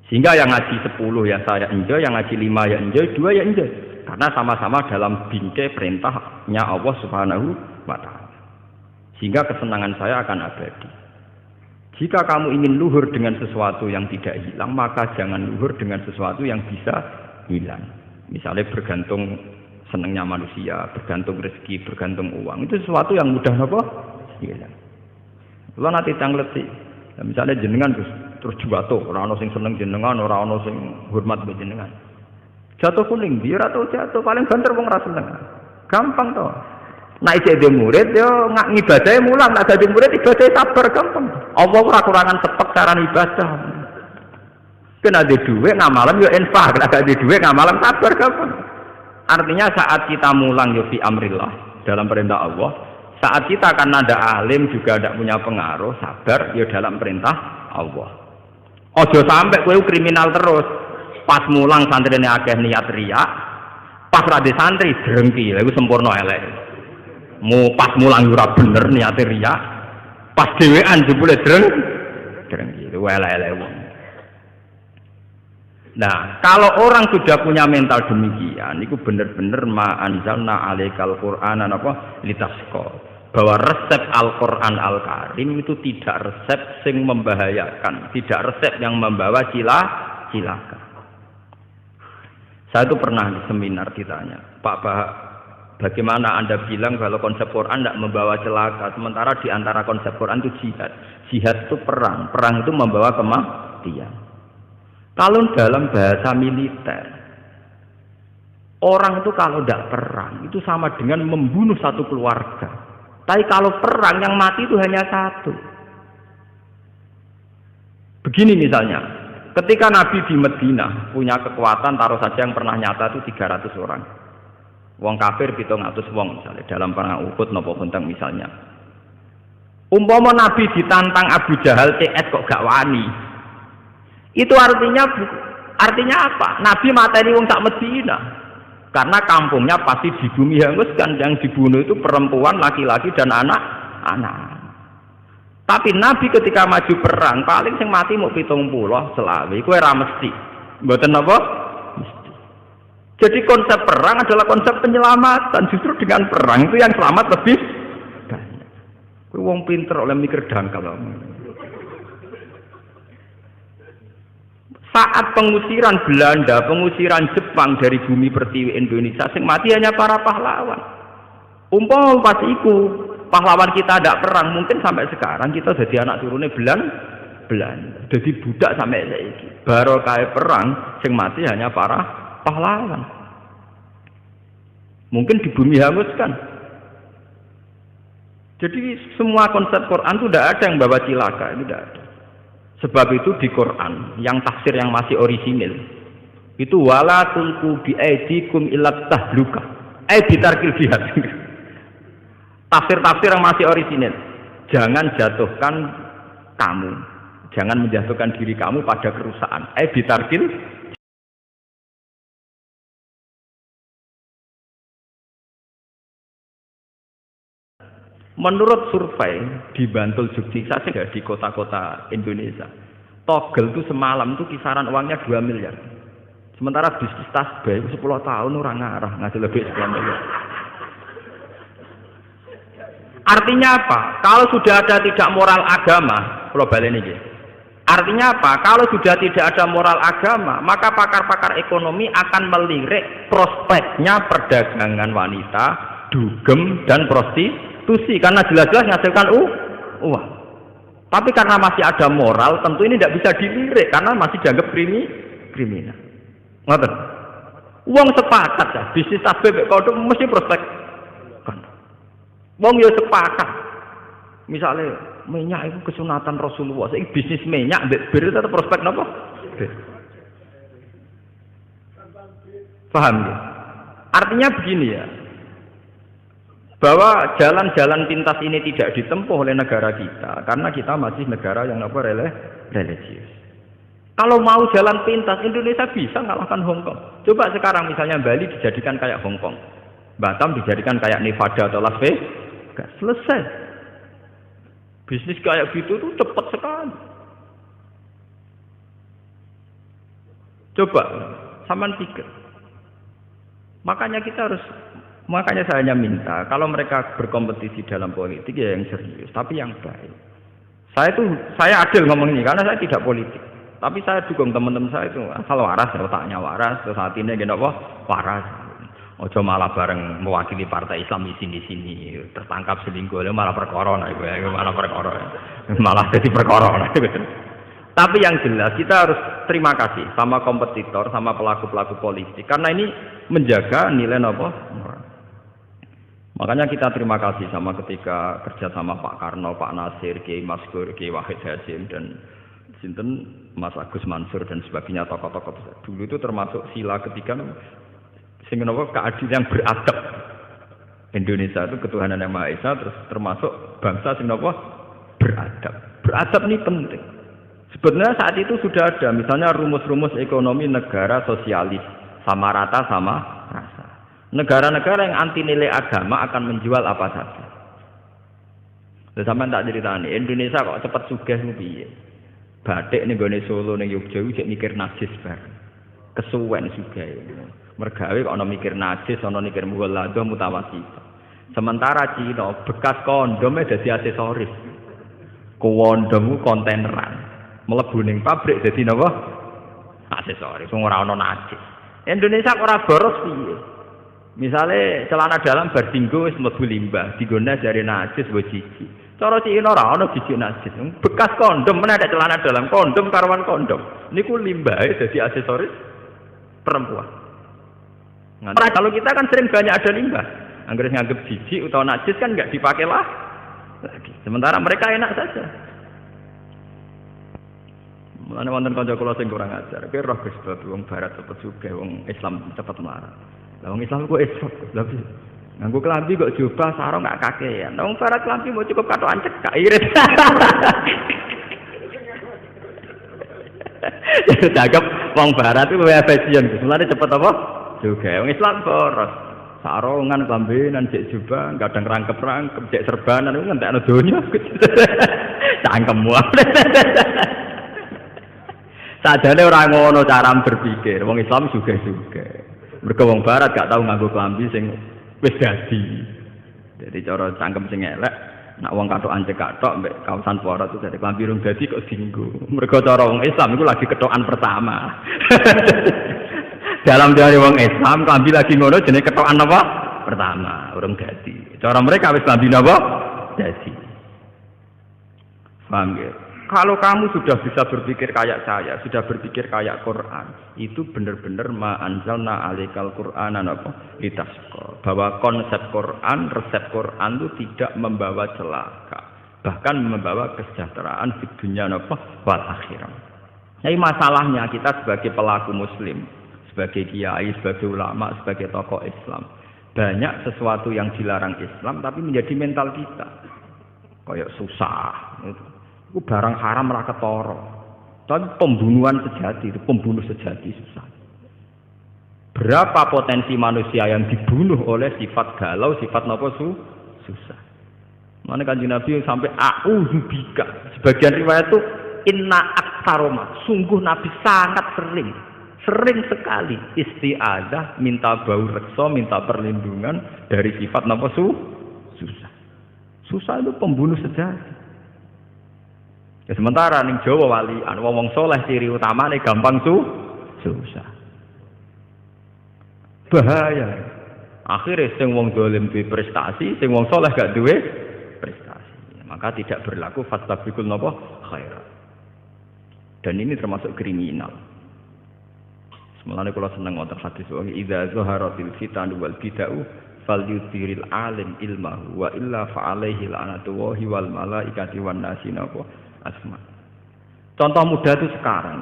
S1: Sehingga yang ngaji 10 ya saya enjoy, yang ngaji 5 ya enjoy, 2 ya enjoy. Karena sama-sama dalam bingkai perintahnya Allah Subhanahu wa taala. Sehingga kesenangan saya akan abadi. Jika kamu ingin luhur dengan sesuatu yang tidak hilang, maka jangan luhur dengan sesuatu yang bisa hilang. Misalnya bergantung senangnya manusia, bergantung rezeki, bergantung uang. Itu sesuatu yang mudah apa? Hilang. Kalau nanti tangleti, misalnya jenengan terus jatuh, orang sing seneng jenengan, orang sing hormat be jenengan. Jatuh kuning, biar atau jatuh paling banter wong ra seneng. Gampang toh. Nek jadi murid yo ngibadahe mulang, nek jadi murid ibadah sabar gampang. Allah ora kurangan cepet cara ibadah. Kena ada duit ngamalam yo infak, nek ada duit ngamalam sabar gampang. Artinya saat kita mulang yo fi amrillah dalam perintah Allah, saat kita akan ada alim juga tidak punya pengaruh, sabar yo dalam perintah Allah. Ojo sampai kowe kriminal terus. Pas mulang santrine akeh niat riya, pas rade santri drengki, lha iku sempurna elek. Pas mulang ora bener niate riya, pas dhewean jebule drengki, itu elek-elek wong. Nah, kalau orang sudah punya mental demikian, itu bener-bener ma anzalna alaikal qur'ana apa litasqa. Bahwa resep Al-Qur'an Al-Karim itu tidak resep sing membahayakan, tidak resep yang membawa cilaka. Saya itu pernah di seminar ditanya, Pak Bahak, bagaimana Anda bilang kalau konsep Quran tidak membawa celaka, sementara di antara konsep Quran itu jihad. Jihad itu perang, perang itu membawa kematian. Kalau dalam bahasa militer, orang itu kalau tidak perang, itu sama dengan membunuh satu keluarga. Tapi kalau perang, yang mati itu hanya satu. Begini misalnya, ketika Nabi di Madinah punya kekuatan, taruh saja yang pernah nyata itu 300 orang. Wong kafir 700 wong misalnya dalam perang Uhud napa bentang misalnya. Umpama Nabi ditantang Abu Jahal CS kok gak wani. Itu artinya apa? Nabi mateni wong sak Madinah. Karena kampungnya pasti di bumi hangus kan, yang dibunuh itu perempuan, laki-laki dan anak-anak. Tapi Nabi ketika maju perang paling sing mati mau 70 selawe, kowe ora mesti. Mboten napa? Mesti. Jadi konsep perang adalah konsep penyelamatan. Justru dengan perang itu yang selamat lebih banyak. Kowe wong pinter oleh mikir dangkal. Saat pengusiran Belanda, pengusiran Jepang dari bumi pertiwi Indonesia, sing mati hanya para pahlawan. Umpama pas iku pahlawan kita tidak perang, mungkin sampai sekarang kita jadi anak turunnya Belanda, jadi budak sampai saiki. Baru kayak perang, sing mati hanya para pahlawan. Mungkin di bumi hangus kan. Jadi semua konsep Quran itu tidak ada yang bawa cilaka, itu tidak ada. Sebab itu di Quran, yang tafsir yang masih orisinil, itu wala tulqu bi aidikum ila tahluka. Bitarkil jihad. Tafsir-tafsir yang masih orisinil. Jangan jatuhkan kamu, jangan menjatuhkan diri kamu pada kerusakan. Bitarkil. Menurut survei di Bantul Jogja saja di kota-kota Indonesia, togel itu semalam itu kisaran uangnya 2 miliar. Sementara bisnis tasbih 10 tahun orang ngarah ngasih lebih 10 miliar. Artinya apa? Kalau sudah ada tidak moral agama, global ini. Artinya apa? Kalau sudah tidak ada moral agama, maka pakar-pakar ekonomi akan melirik prospeknya perdagangan wanita, dugem dan prostitusi karena jelas-jelas menghasilkan uang. Tapi karena masih ada moral, tentu ini tidak bisa dilirik karena masih dianggap kriminal. Ngoten. Uang sepakat ya, bisnis tasbih kodok mesti prospek. Wong yo sepakat. Misalnya minyak itu kesunatan Rasulullah, saiki bisnis minyak mbek bir tetep prospek napa? Paham ya? Artinya begini ya. bahwa jalan-jalan pintas ini tidak ditempuh oleh negara kita karena kita masih negara yang religius. Kalau mau jalan pintas, Indonesia bisa ngalahkan Hong Kong. Coba sekarang misalnya Bali dijadikan kayak Hong Kong, Batam dijadikan kayak Nevada atau Las Vegas, selesai. Bisnis kayak gitu tuh cepat sekali. Coba, sampean pikir. Makanya saya hanya minta, kalau mereka berkompetisi dalam politik ya yang serius, tapi yang baik. Saya adil ngomong ini karena saya tidak politik. Tapi saya dukung teman-teman saya itu asal waras, otaknya waras, terus hatinya gini apa? Waras. Ojo malah bareng mewakili partai Islam di sini tertangkap selingkuh, malah perkara malah jadi perkara. Tapi yang jelas kita harus terima kasih sama kompetitor, sama pelaku-pelaku politik karena ini menjaga nilai apa? Makanya kita terima kasih sama ketika kerja sama Pak Karno, Pak Nasir, Kiai Maskur, Kiai Wahid Hasim dan sinten Mas Agus Mansur dan sebagainya tokoh-tokoh dulu itu termasuk sila ketiga sing napa keadilan yang beradab. Indonesia itu ketuhanan yang Maha Esa terus termasuk bangsa sing napa beradab. Beradab ini penting. Sebenarnya saat itu sudah ada misalnya rumus-rumus ekonomi negara sosialis sama rata sama rasa. Negara-negara yang anti nilai agama akan menjual apa saja. Lha sampean tak ceritani Indonesia kok cepat sugih piye? Batik ning gone Solo ning Yogyakarta cek mikir najis bareng. Kesuwen sugih. Mergawe kok ana mikir najis, ana mikir mulado mutawasit. Sementara Cina bekas kondomnya dadi aksesoris. Kondom kontaineran. Mlebu ning pabrik dadi napa? Aksesoris. Wong ora ana najis. Indonesia kok ora boros piye? Misale celana dalam bar dinggo wis mlebu limbah, digone jare najis mbok jiji. Cara Cina ora ana jiji najis. Bekas kondom meneh ada celana dalam kondom karuan kondom. Niku limbahe dadi aksesoris perempuan. Kalau kita kan sering banyak ada limbah. Angger nganggep jijik utawa najis kan enggak dipakai lah lagi. Sementara mereka enak saja. Mulane wonten kanca kula sing kurang ajar. Kowe roh Gus wong barat cepet sugih, wong Islam cepet melarat. Lah wong Islam kok esok. Lah nganggo klambi kok jubah sarung gak kakean. Wong barat klambi mau cukup katokan cekak irit. Cakep wong barat itu luwih fashion. Mulane cepet apa? Juga wong Islam boros. Sarungan klambinan cek jubah, kadang rangkep-rangkep cek serbanan itu ngentekno donya. Cangkemmu. Sadane ora ngono cara berpikir. Wong Islam juga. Mergo wong barat gak tau nganggo klambi sing wis dadi. Jadi cara cangkem sing elek, nak wong katokan cekak tok mbek kaosan poros itu dadi klambi rung dadi kok dinggo. Mergo cara wong Islam iku lagi ketokan pertama. Dalam teori wong Islam klambi lagi ngono jenenge ketokan apa? Pertama, urung dadi. Cara mereka wis klambi napa? Dadi. Paham ya? Kalau kamu sudah bisa berpikir kayak saya, sudah berpikir kayak Quran, itu benar-benar ma anzalna alaikal Qur'anan apa? Litasqa. Bahwa konsep Quran, resep Quran itu tidak membawa celaka, bahkan membawa kesejahteraan di dunia apa? Wal akhirah. Jadi masalahnya kita sebagai pelaku muslim, sebagai kiai, sebagai ulama, sebagai tokoh Islam, banyak sesuatu yang dilarang Islam tapi menjadi mental kita. Kayak susah gitu. Itu barang haram ora ketara. Tapi pembunuhan sejati, itu pembunuh sejati susah. Berapa potensi manusia yang dibunuh oleh sifat galau, sifat napa susah. Mana Kanjeng Nabi sampai a'udzubika. Sebagian riwayat itu inna aktsaroma. Sungguh Nabi sangat sering sekali isti'adzah, minta bau reksa, minta perlindungan dari sifat napa susah. Susah itu pembunuh sejati. Ya sementara ning Jawa walian wong soleh ciri utamane gampang susah. Bahaya. Akhirnya sing wong dolim duwe prestasi, sing wong soleh gak duwe prestasi. Maka tidak berlaku fastabiqul napa khairat. Dan ini termasuk kriminal. Semulane kula seneng wonten hadis wa idza zaharatil fitan wal bid'ah falyutiril alim ilmahu wa illa fa alaihi la'natullahi wal malaikati wan nasi napa asma. Contoh mudah itu sekarang.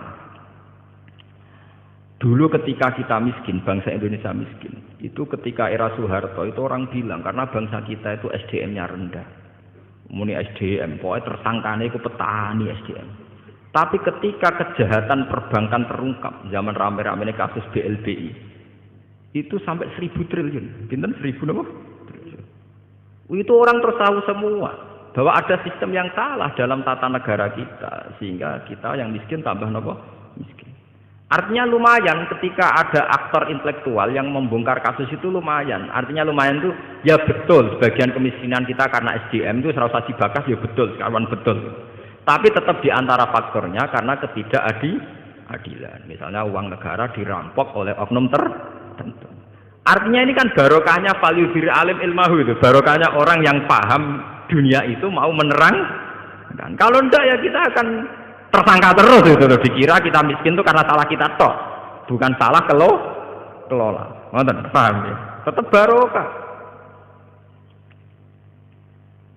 S1: Dulu ketika kita miskin, bangsa Indonesia miskin, itu ketika era Soeharto itu orang bilang karena bangsa kita itu SDM-nya rendah. Muni SDM, pokoknya tersangkanya itu petani SDM. Tapi ketika kejahatan perbankan terungkap, zaman rame-rame kasus BLBI, itu sampai 1.000 triliun. Pinten 1.000 apa? Itu orang terus tahu semua bahwa ada sistem yang salah dalam tata negara kita, sehingga kita yang miskin tambah nopo miskin. Artinya lumayan ketika ada aktor intelektual yang membongkar kasus itu lumayan. Artinya lumayan itu ya betul sebagian kemiskinan kita karena SDM itu serasa dibakas ya betul, sekarang betul. Tapi tetap di antara faktornya karena ketidakadilan. Misalnya uang negara dirampok oleh oknum tertentu. Artinya ini kan barokahnya value diri alim ilmahu itu, barokahnya orang yang paham dunia itu mau menerang. Dan kalau enggak ya kita akan tersangka terus itu loh. Dikira kita miskin itu karena salah kita toh, bukan salah kelola. Ngoten, paham ya? Tetap barokah.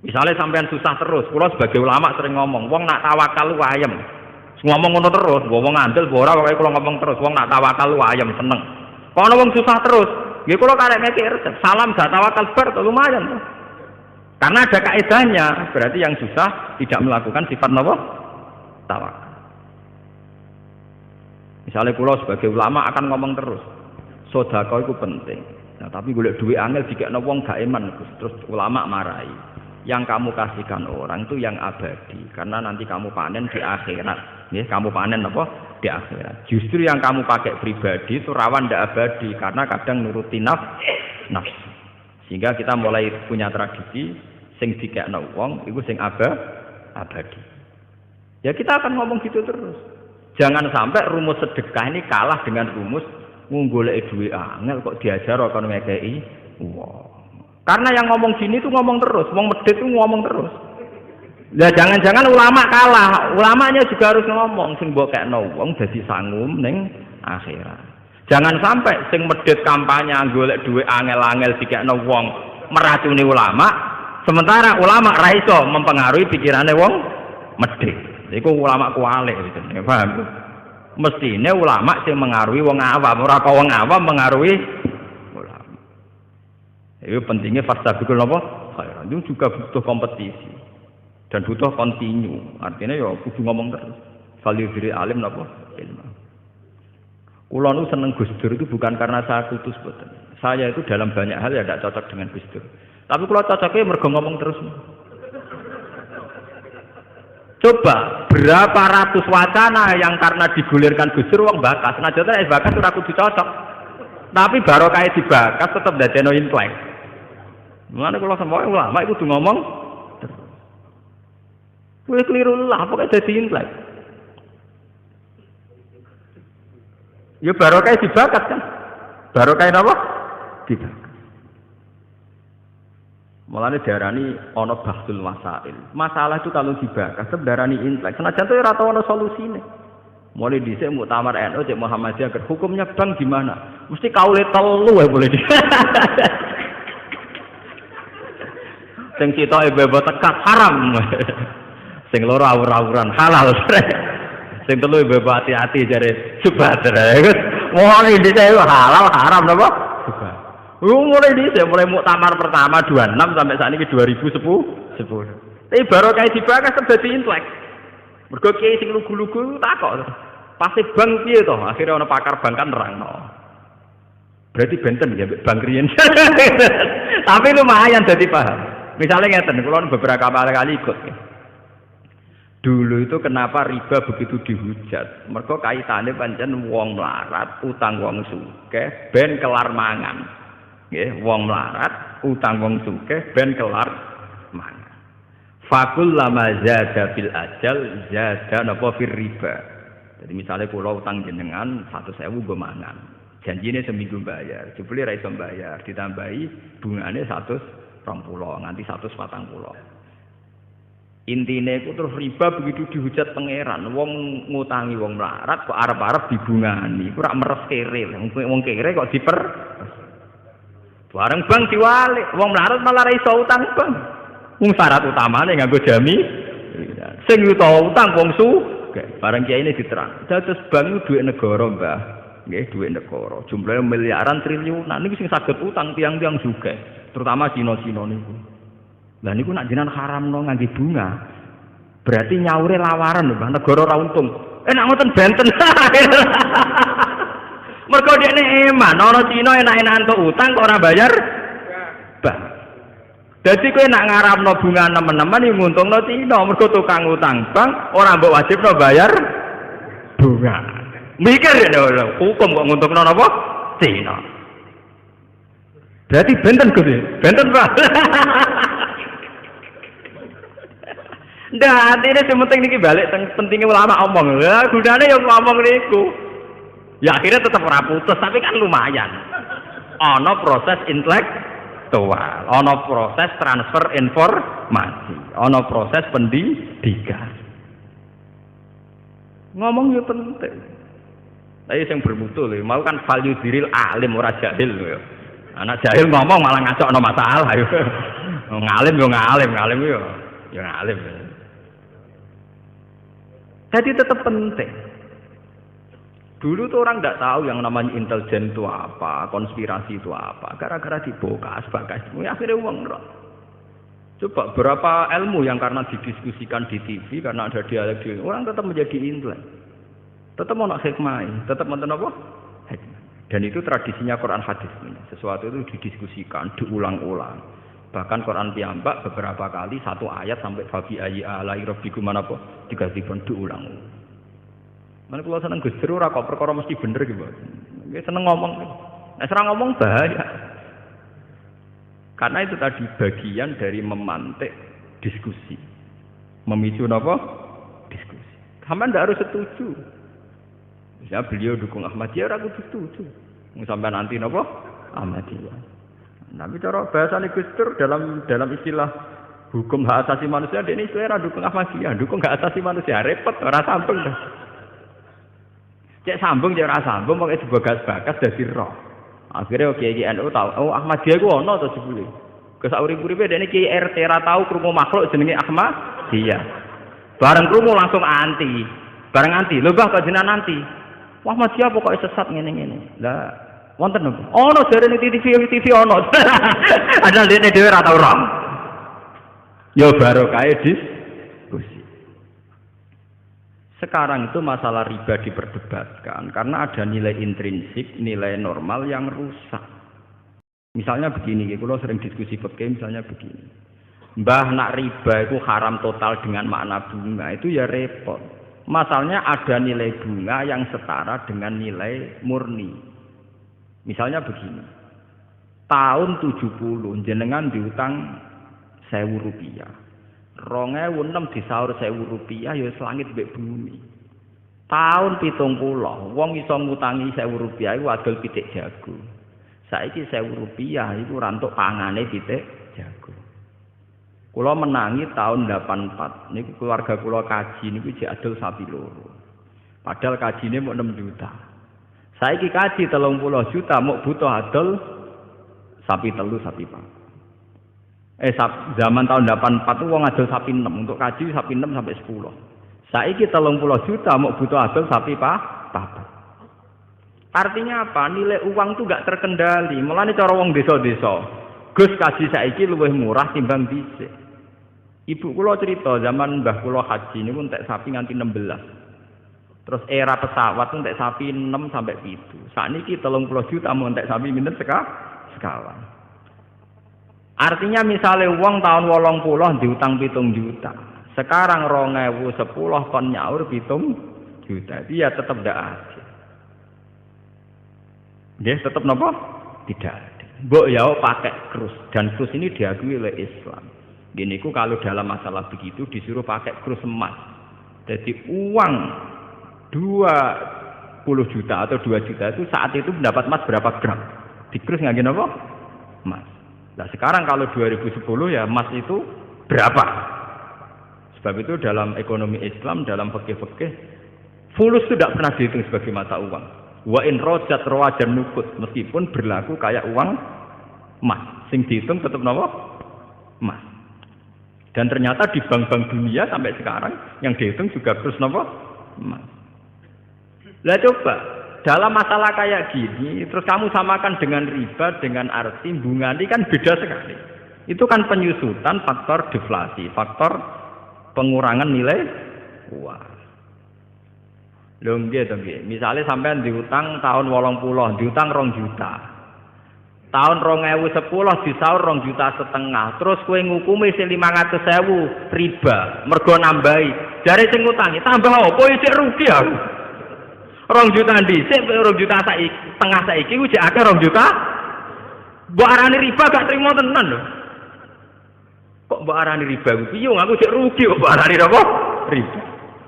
S1: Misalnya sampean susah terus, kula sebagai ulama sering ngomong, wong nak tawakal lu ayem. Ngomong ngono terus, wong ngandel ora pokoke kula ngomong terus, wong nak tawakal lu ayem seneng. Kalau wong susah terus, nggih kula karek mikir, salam gak tawakal bar lumayan tuh. Karena ada kaidahnya, berarti yang susah tidak melakukan sifat napa? Tawakal. Misalnya kula sebagai ulama akan ngomong terus, sedekah itu penting. Nah, tapi golek duit angel dikekno wong gak iman, terus ulama marahi. Yang kamu kasihkan orang itu yang abadi, karena nanti kamu panen di akhirat. Ya, kamu panen apa? Di akhirat. Justru yang kamu pakai pribadi itu rawan tidak abadi, karena kadang nuruti nafsu. Sehingga kita mulai punya tradisi, sing dikekno wong, itu sing abadi. Ya kita akan ngomong gitu terus. Jangan sampai rumus sedekah ini kalah dengan rumus nggoleki duit angel kok diajar kon ngekeki wong. Karena yang ngomong gini tuh ngomong terus, wong medhit tuh ngomong terus. Lah jangan-jangan ulama kalah, ulamanya juga harus ngomong sing mbok kekno wong dadi sangum ning akhirat. Jangan sampai sing medhit kampanye golek duit angel-angel dikekno wong meracuni ulama, sementara ulama ra iso mempengaruhi pikirane wong medhit. Iku ulama kualik gitu, paham? Mestine ulama sing mengaruhi wong awam, ora kok wong awam mengaruhi ulama. Itu pentingnya fastabiqul napa? Khairat. Itu juga butuh kompetisi dan butuh kontinu. Artinya ya kudu ngomong terus. Value diri alim napa? Ilmu. Kula nu seneng Gus Dur itu bukan karena saya kutus boten. Saya itu dalam banyak hal ya tidak cocok dengan Gus Dur. Tapi kula cocoknya mergo ngomong terus. Coba berapa ratus wacana yang karena digulirkan Gus Dur wong bakas. Nah jane bakas ora kudu cocok. Tapi barokah dibakas tetep dadekno intelek. Mulane kula semua ulama iku kudu ngomong terus. Kowe keliru lah pokoke dadi intelek. Ya barokah dibakas kan. Barokah napa? Dibakas. Mulane diarani ana bahsul masail. Masalah itu kalau dibahas sebenarnya intelek. Senajan itu ora tau ana solusine. Mulai dhisik muktamar NU Cek Muhammadiyah agar hukumnya bank gimana? Mesti kaule telu ya boleh di. Sing citoke bebo tekat haram. Sing loro awur-awuran halal. Sing telu bebo hati-hati jare subhat. Mulai dhisik halal haram napa? Subhat. Mulai dhisik mulai muktamar pertama 26 sampai saat ini 2010. Tapi baru kayak dibahas terjadi intelek. Mergo kiai sing lugu-lugu takok. Pasti bank piye to? Akhire ana pakar bank kan nerangno. Berarti benten ya bank riyen. Tapi lumayan dadi paham. Misalnya ngeten, kula beberapa kali ikut. Dulu itu kenapa riba begitu dihujat? Mergo kaitane pancen wong melarat, utang wong sugih ben kelar mangan. Nggih, wong melarat, utang wong sugih ben kelar mangan. Fakul lama zada fil ajal zada napa fir riba. Jadi misalnya kula utang jenengan 100.000 nggo mangan. Janjine seminggu bayar, jebule ra iso bayar, ditambahi bungane 120 nganti 140. Intine iku terus riba begitu dihujat pangeran. Wong ngutangi wong melarat kok arep-arep dibungani. Iku ora meres kere. Wong kere kok diper. Bareng bang diwalik. Wong melarat malah ra iso utang bang. Wong syarat utamane nganggo jami. Sing utang wong sugih. Bareng kiai ini diterang. Dados bank itu duit negara, Mbah. Nggih dhuwit negara. Jumlahe miliaran triliunan niku sing saged utang tiang-tiang juga, terutama Cina-Cina niku. Lah niku nak jenengan haramno ngangge bunga. Berarti nyaure lawaran lho, negara ora untung. Nak ngoten benten. Mergo dekne eman, ana Cina enak-enak entuk utang kok ora bayar. Bah. Dadi kowe nak ngarapno bunga nemen-nemen yo nguntungno Cina, mergo tukang utang bank ora mbok wajibno bayar bunga. Mikir ya hukum kok nguntungno napa? Cina. Berarti benten Gus. Benten, Pak. Ndak, ini sementing niki balik pentingnya ulama omong. Lah gunane yo ngomong niku. Ya akhirnya tetap ora putus, tapi kan lumayan. Ana proses intelektual, ana proses transfer informasi, ana proses pendidikan. Ngomong yo penting. Tapi yang bermutu lho, mau kan value diril alim ora jahil lho. Anak jahil ngomong malah ngacokno masalah yo. Ngalim yo ngalim yo ngalim. Jadi tetap penting. Dulu tuh orang tidak tahu yang namanya intelijen itu apa, konspirasi itu apa. Gara-gara dibokas, akhirnya uang roh. Coba berapa ilmu yang karena didiskusikan di TV, karena ada dialog, orang tetap menjadi intelek. Tetap mau nak hikmah, tetap mau apa? Hikmah. Dan itu tradisinya Quran hadis. Sesuatu itu didiskusikan, diulang-ulang. Bahkan Quran piyambak beberapa kali satu ayat sampai fabi ayyi alai rabbikum manapa diganti-ganti diulang. Mana kula seneng Gus Dur ora kok perkara mesti bener gitu. Nggih seneng ngomong. Nek ora ngomong bahaya. Karena itu tadi bagian dari memantik diskusi. Memicu napa? Diskusi. Sampeyan ndak harus setuju. Misalnya beliau dukung Ahmadiyah ora kudu setuju. Sampai nanti napa? Ahmadiyah. Tapi cara bahasa Gus Dur dalam istilah hukum hak asasi manusia ini istilah dukung Ahmadiyah, dukung hak asasi manusia repot ora sambung dah. Cek sambung cek ora sambung pokoke dibagas-bagas dadi roh. Akhirnya Kiai NU tahu Ahmadiyah ku ono to jebule. Ke saurip-uripe dene Kiai RT ra tahu krungu makhluk jenenge Ahmadiyah. Bareng krungu langsung anti. Bareng anti, lho Mbah kok jenengan anti. Wah Ahmadiyah pokoke sesat ngene-ngene. Lah wonten napa? Ono jarene TV ono. Ada dene dhewe ora tau ora. Ya barokah diskusi. Sekarang itu masalah riba diperdebatkan karena ada nilai intrinsik, nilai normal yang rusak. Misalnya begini, kalau sering diskusi fikih misalnya begini. Mbah nak riba itu haram total dengan makna bunga, itu ya repot. Masalahnya ada nilai bunga yang setara dengan nilai murni. Misalnya begini, tahun 70 jenengan diutang 1.000 rupiah, 2006 disaur 1.000 rupiah, ya selangit mbek bumi. Tahun 70 wong iso ngutangi 1.000 rupiah iku adol pitik jago. Saiki 1.000 rupiah iku rantuk pangane pitik jago. Kula menangi tahun 84 niku keluarga kula kaji niku jek adol sapi loro. Padahal kajine mau 6 juta. Saiki kaji 30 juta mau butuh adol sapi telu sapi pak. Zaman tahun 84 itu wong adol sapi 6 untuk kaji sapi 6 sampai 10. Saiki 30 juta mau butuh adol sapi pak. Artinya apa? Nilai uang itu gak terkendali. Mulane cara wong desa-desa. Gus kaji saiki luwih murah timbang dhisik. Ibu kula cerita zaman mbah kula haji niku entek sapi nganti 16. Terus era pesawat entek sapi 6 sampai 7. Sakniki 30 juta mau entek sapi pinten sekawan. Artinya misalnya uang tahun 80 diutang 7 juta. Sekarang 2010 kon nyaur 7 juta. Dia tetap ndak ada. Dia tetap napa? Tidak ada. Mbok ya pakai krus dan krus ini diakui oleh Islam. Gini ku kalau dalam masalah begitu disuruh pakai krus emas. Jadi uang 20 juta atau 2 juta itu saat itu mendapat emas berapa gram? Dikrus nggak gini apa? Emas. Nah sekarang kalau 2010 ya emas itu berapa? Sebab itu dalam ekonomi Islam, dalam fikih-fikih, fulus itu tidak pernah dihitung sebagai mata uang. Wa in rojat rawajan nukut, meskipun berlaku kayak uang emas. Sing dihitung tetap apa? Emas. Dan ternyata di bank-bank dunia sampai sekarang yang dihitung juga krus apa? Emas. Lah coba, dalam masalah kayak gini, terus kamu samakan dengan riba, dengan arti bunga ini kan beda sekali. Itu kan penyusutan faktor deflasi, faktor pengurangan nilai uang. Lho nggih to nggih. Misale sampean diutang tahun 80, diutang 2 juta. Tahun 2010 disaur 2,5 juta. Terus kowe ngukumi sing 500.000 riba, mergo nambahi. Jare sing ngutangi tambah apa isih rugi aku. 2 juta dhisik 2 juta saiki, tengah saiki ku jek akeh 2 juta. Mbok arani riba gak trimo tenan lho. Kok mbok arani riba ku piye aku jek rugi kok mbok arani apa? Riba.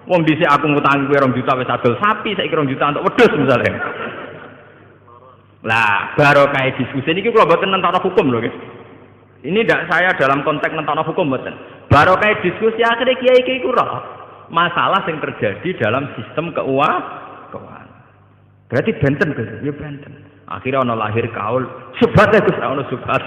S1: Wong dhisik aku ngutangi kowe 2 juta wis adol sapi, saiki 2 juta untuk wedhus misale. Lah, barokah diskusi niki kula mboten nentokno hukum lho, guys. Ini ndak saya dalam konteks nentokno hukum mboten. Barokah diskusi akhirnya kiai-kiai ku roh masalah yang terjadi dalam sistem keuangan. Berarti benten Gus, ya benten. Akhirnya ana lahir kaul, subhat ya Gus, ana subhat.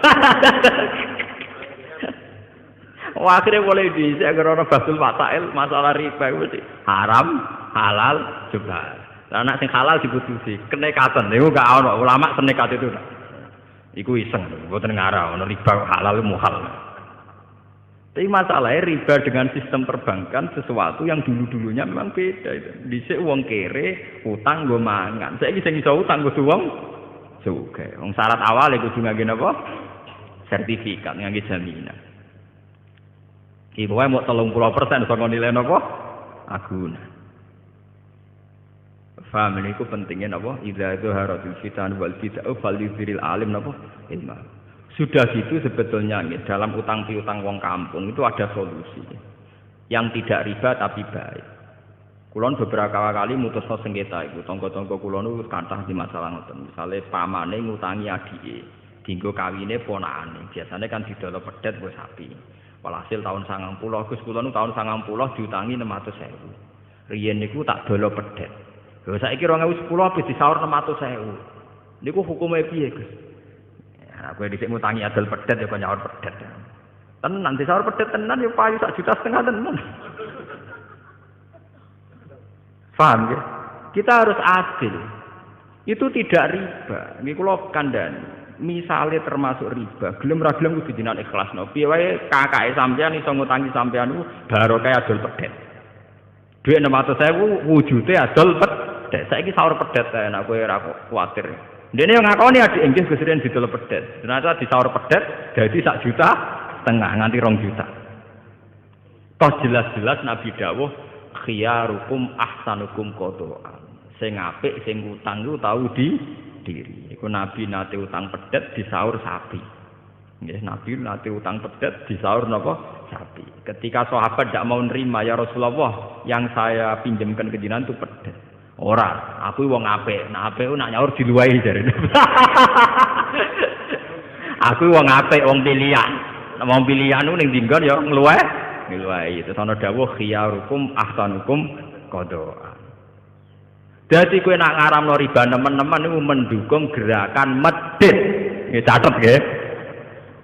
S1: Wah, akhirnya boleh diisi agar orang basul fatail masalah riba itu haram, halal, juga. Nah, anak sing halal diputusi, kenekatan. Itu gak ono ulama senekat itu. Iku iseng, bukan ngarah. Ono riba halal muhal. Tapi masalahnya riba dengan sistem perbankan sesuatu yang dulu-dulunya memang beda. Dhisik wong kere, utang nggo mangan. Saiki sing iso utang kudu wong sugih. Wong syarat awal kudu ngangge napa? Sertifikat, ngangge jaminan. Iku wae mau 30% saka nilai napa? Aguna. Faham niku pentingnya napa? Idza zaharatul fitan wal fita'u falyuziril alim napa? Ilma. Sudah gitu sebetulnya dalam utang piutang wong kampung itu ada solusi. Yang tidak riba tapi baik. Kulon beberapa kali mutusno sengketa iku, tangga-tangga kulon niku kathah di masalah ngoten. Misale pamane ngutangi adike, dienggo kawine ponakane. Biasane kan didolo pedet wis sapi. Walhasil tahun 90, Gus kula nu tahun 90 diutangi 600.000. Riyen niku tak dolo pedet. Lha saiki 2010 habis disaur 600.000. Niku hukume piye, Gus? Ya, kowe dhisik ngutangi adol pedet ya kok nyaur pedet. Tenan disaur pedet tenan ya payu 1,5 juta tenan. Paham ya? Kita harus adil. Itu tidak riba. Niki kula kandhani. Misale termasuk riba, gelem ra gelem kudu dinan ikhlasno. Piye wae kakake sampean iso ngutangi sampean niku barokah adol pedet. Dhuwit 600.000 wujude adol pedet. Saiki saur pedet kae nek kowe ora kuwatir. Dene yo ngakoni adik nggih Gus Ren didol pedet. Ternyata disaur pedet dadi 1,5 juta nganti 2 juta. Toh jelas-jelas Nabi dawuh khiyarukum ahsanukum qada'an. Sing apik sing utang ku tau diri. Iku Nabi nate utang pedet disaur sapi. Nggih, Nabi nate utang pedet disaur napa? Sapi. Ketika sahabat tidak mau nerima, ya Rasulullah, yang saya pinjamkan ke jenengan itu pedet. Ora, aku wong apik. Nah, apik nak nyaur diluwahi jarene. Aku wong apik, wong pilihan. Nek wong pilihan ku ning dinggon ya ngluwahi. Terus ana dawuh khiyarukum ahsanukum qada'an. Jadi kowe nak ngaramno riba nemen-nemen niku mendukung gerakan medit. Nggih catet nggih.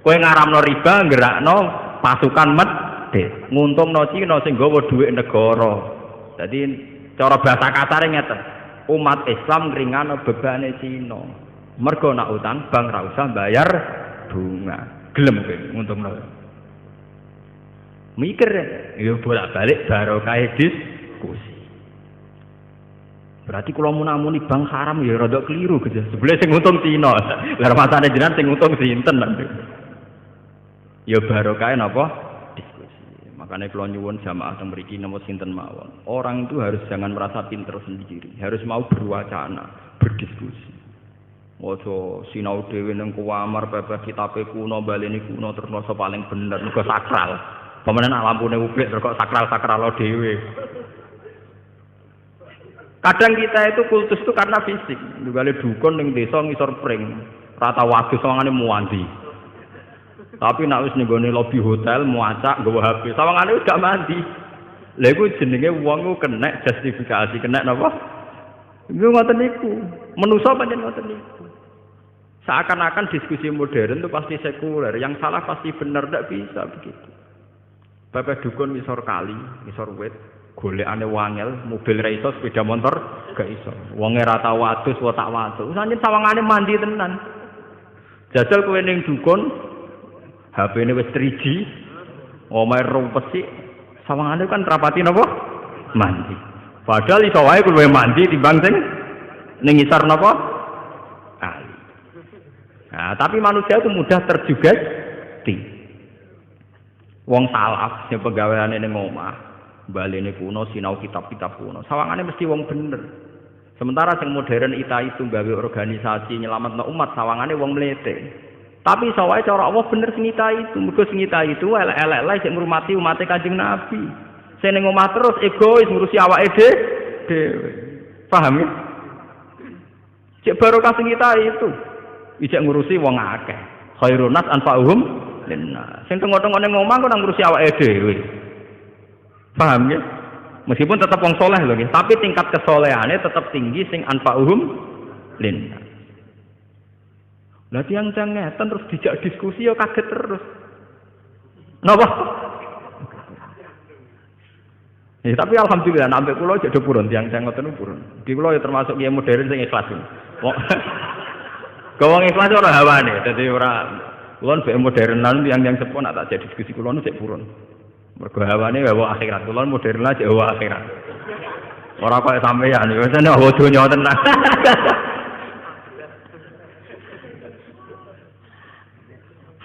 S1: Kowe ngaramno riba gerakno pasukan medit. Nguntungno Cina sing nggawa dhuwit negara. Jadi cara bahasa kasare ngeten. Umat Islam ngringano bebane Cina. Mergo nak utang bank ra usah bayar bunga. Gelem kowe nguntungno. Mikir ya bolak-balik barokah diskusi. Berarti kalau munamuni bank haram ya rada keliru gitu. Sebelah sing untung Cina. Lah masane jenengan sing untung sinten nanti. Ya barokah napa? Diskusi. Makanya kalau nyuwun jamaah teng mriki napa sinten mawon. Orang itu harus jangan merasa pinter sendiri. Harus mau berwacana, berdiskusi. Ojo sinau dhewe ning kuamar pepeh kitabe kuno baleni kuno terus masa paling bener mergo sakral. Pemenen lampune publik terus kok sakral-sakral dhewe. Kadang kita itu kultus itu karena fisik. Juga dukun ning desa ngisor pring, rata wadus sawangane muandi. Tapi nek wis nenggone lobi hotel muacak nggawa HP, sawangane wis gak mandi. Lha iku jenenge wong ku kena justifikasi, kena napa? Iku ngoten niku. Manusa pancen ngoten niku. Seakan-akan diskusi modern itu pasti sekuler, yang salah pasti benar, tidak bisa begitu. Bapak dukun ngisor kali, ngisor wit, golekane wangel, mobil ra iso, sepeda motor gak iso. Wonge ra tau wadus, wa tak wadus. Sancen sawangane mandi tenan. Jajal kowe ning dukun, HP-ne wis 3G, omahe rumpet sik, sawangane kan rapati napa? Mandi. Padahal iso wae kowe mandi timbang sing ning ngisor napa? Kali. Nah, tapi manusia itu mudah terjugesti. Wong salaf sing pegaweane ning omah, balene kuno sinau kitab-kitab kuno. Sawangane mesti wong bener. Sementara sing modern itu gawe organisasi nyelametno umat, sawangane wong mlete. Tapi sawae cara Allah bener sing itu. Mergo sing itu elek-elek sing ngurmati umat Kanjeng Nabi. Sing ning omah terus egois ngurusi awake dhewe. Paham ya? Cek barokah sing itu. Ijek ngurusi wong akeh. Khairun nas anfa'uhum linnas. Sing tengok-tengok ning omah kok nang ngurusi awake dhewe. Paham ya? Meskipun tetap wong soleh lho nggih, tapi tingkat kesolehane tetap tinggi sing anfa'uhum linnas. Lah tiyang-tiyang ngeten terus dijak diskusi ya kaget terus. Napa? Ya, tapi alhamdulillah sampai kula jadi purun tiyang-tiyang ngoten purun. Di kula ya termasuk yang modern sing ikhlas. Wong ikhlas ora hawane, dadi ora kula mbek modernan tiyang-tiyang sepuh nak tak jadi diskusi kula nu sik purun. Mergo hawane wae akhirat, kula modern aja wae akhirat. Ora kok sampeyan, wis ana donya tenan.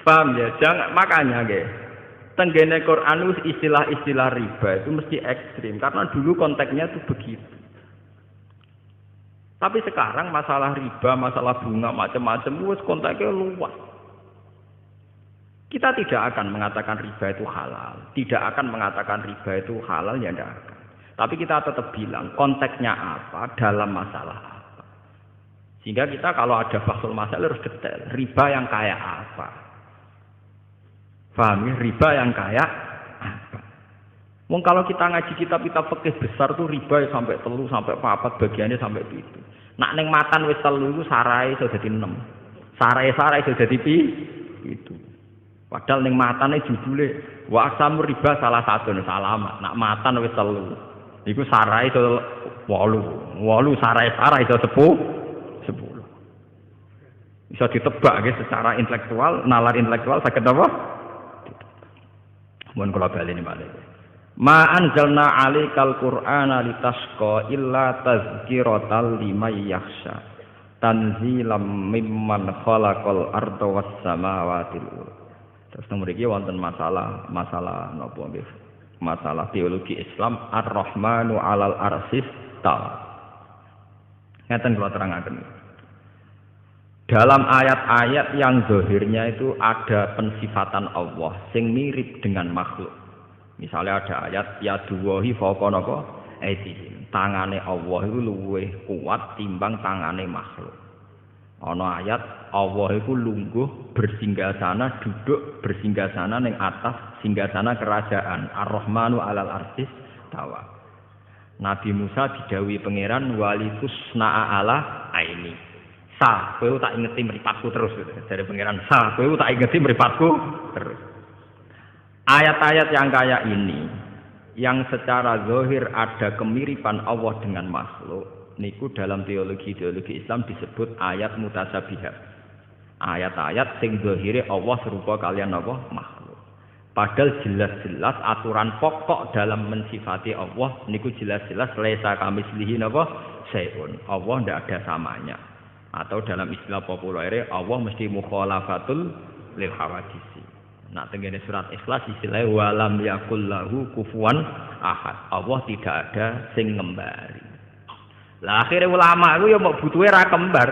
S1: Paham ya? Jangan makanya nggih. Tenggene Quran istilah-istilah riba itu mesti ekstrim karena dulu konteksnya itu begitu. Tapi sekarang masalah riba, masalah bunga macam-macam wis konteksnya luas. Kita tidak akan mengatakan riba itu halal, tidak akan mengatakan riba itu halal ya tidak akan. Tapi kita tetap bilang konteksnya apa dalam masalah apa. Sehingga kita kalau ada fasul masalah harus detail. Riba yang kayak apa? Paham ya? Riba yang kayak apa? Wong kalau kita ngaji kitab-kitab fikih besar tuh riba sampai 3 sampai 4 bagiannya sampai itu. Nak ning matan wis 3 iku sarai iso dadi 6. Sarai-sarai iso dadi itu. Padahal ning matane judule wa aksamur riba salah satu salamat. Nak matan wis 3. Iku sarai iso 8. 8 sarai-sarai iso 10. Bisa ditebak nggih secara intelektual, nalar intelektual saged apa? Mun kula baleni malih. Ma anzalna 'alaikal qur'ana litasqa illa tazkiratal liman yakhsha. Tanzilam mimman khalaqal arda was samawati wal. Terus nomor iki wonten masalah napa nggih? Masalah teologi Islam Ar-Rahmanu 'alal arsis taala. Ngeten kula terangaken. Dalam ayat-ayat yang zahirnya itu ada pensifatan Allah sing mirip dengan makhluk. Misalnya ada ayat yaduwahi fawqa napa aydihim. Tangane Allah itu luwih kuat timbang tangane makhluk. Ana ayat Allah itu lungguh bersinggasana duduk bersinggasana ning atas singgasana kerajaan Ar-Rahmanu 'alal arsis tawa. Nabi Musa didhawuhi pangeran walitus na'a ala aini. Sah, kowe tak ingeti mripatku terus dari pangeran. Sah, kowe tak ingeti mripatku terus. Ayat-ayat yang kayak ini yang secara zahir ada kemiripan Allah dengan makhluk, niku dalam teologi Islam disebut ayat mutasabihat. Ayat-ayat sing zahire Allah serupa kalian apa makhluk. Padahal jelas-jelas aturan pokok dalam mensifati Allah niku jelas-jelas laisa kamislihi napa sayun. Allah ndak ada samanya. Atau dalam istilah populer Allah mesti mukhalafatul lil hawadisi. Nah, tengene surat Ikhlas istilahnya walam yakul lahu kufuwan ahad. Allah tidak ada sing ngembari. Lah akhirnya ulama itu ya mau butuhe ra kembar.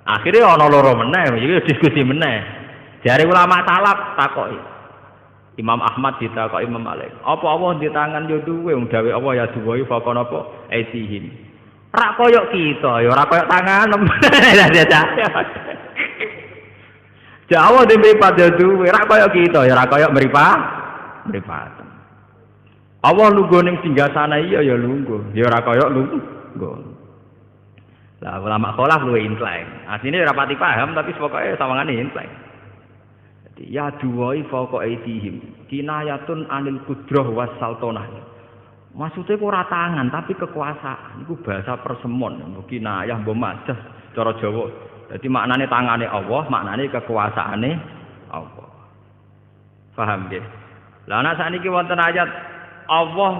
S1: Akhirnya ana loro meneh, iki diskusi meneh. Jare ulama salaf takoki. Imam Ahmad ditakoki Imam Malik. Apa Allah di tangan yo duwe wong dawe Allah ya duwe fakon apa aitihim. Rak koyok kita, ya rak koyok tangan. Jawa di meripat jadu, rak koyok kita, ya rak koyok meripat. Allah lungguh ning singgasana iya ya lungguh, ya rak koyok lungguh. Lah ulama kholaf luwe intleng. Asline ora pati paham tapi pokoke sawangane intleng. Dadi ya duwai fauqa aidihim, kinayatun anil qudrah was sultanah. Maksudnya ku ora tangan tapi kekuasaan. Iku bahasa persemon, kinayah mbok majas cara Jawa. Dadi maknane tangane Allah, maknane kekuasaane Allah. Paham nggih? Lah nek sakniki wonten ayat Allah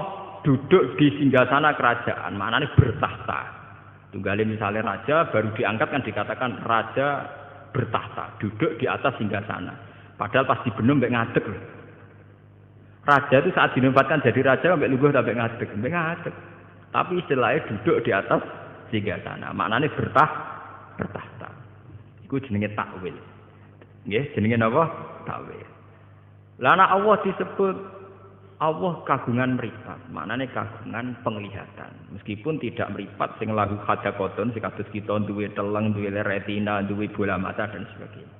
S1: duduk di singgasana kerajaan, maknane bertahta. Tunggale misalnya raja baru diangkat kan dikatakan raja bertahta, duduk di atas singgasana. Padahal pas dibenem mbek ngadeg lho. Raja itu saat dinobatkan jadi raja mbek lungguh sampai ngadeg, mbek ngadeg. Tapi istilahnya duduk di atas singgasana, maknane bertahta. Iku jenenge takwil. Nggih, jenenge napa? Takwil. Lah nek Allah disebut Allah kagungan mripat, maknane kagungan penglihatan. Meskipun tidak mripat sing lahu hadaqatun sing kados kita duwe teleng, duwe retina, duwe bola mata dan sebagainya.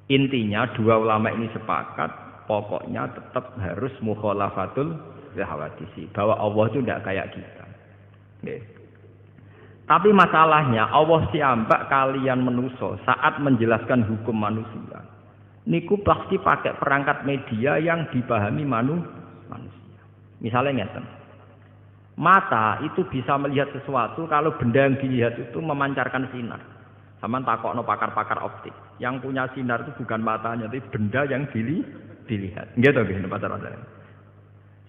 S1: Intinya dua ulama ini sepakat pokoknya tetap harus mukhalafatul hawadisi, bahwa Allah itu tidak kayak kita. Nggih. Tapi masalahnya Allah siambak kalian manusia saat menjelaskan hukum manusia. Niku pasti pakai perangkat media yang dipahami manusia. Misalnya ngeten. Mata itu bisa melihat sesuatu kalau benda yang dilihat itu memancarkan sinar. Sama takokno pakar-pakar optik. Yang punya sinar itu bukan matanya, tapi benda yang dilihat. Nggih to nggih pacar-pacar.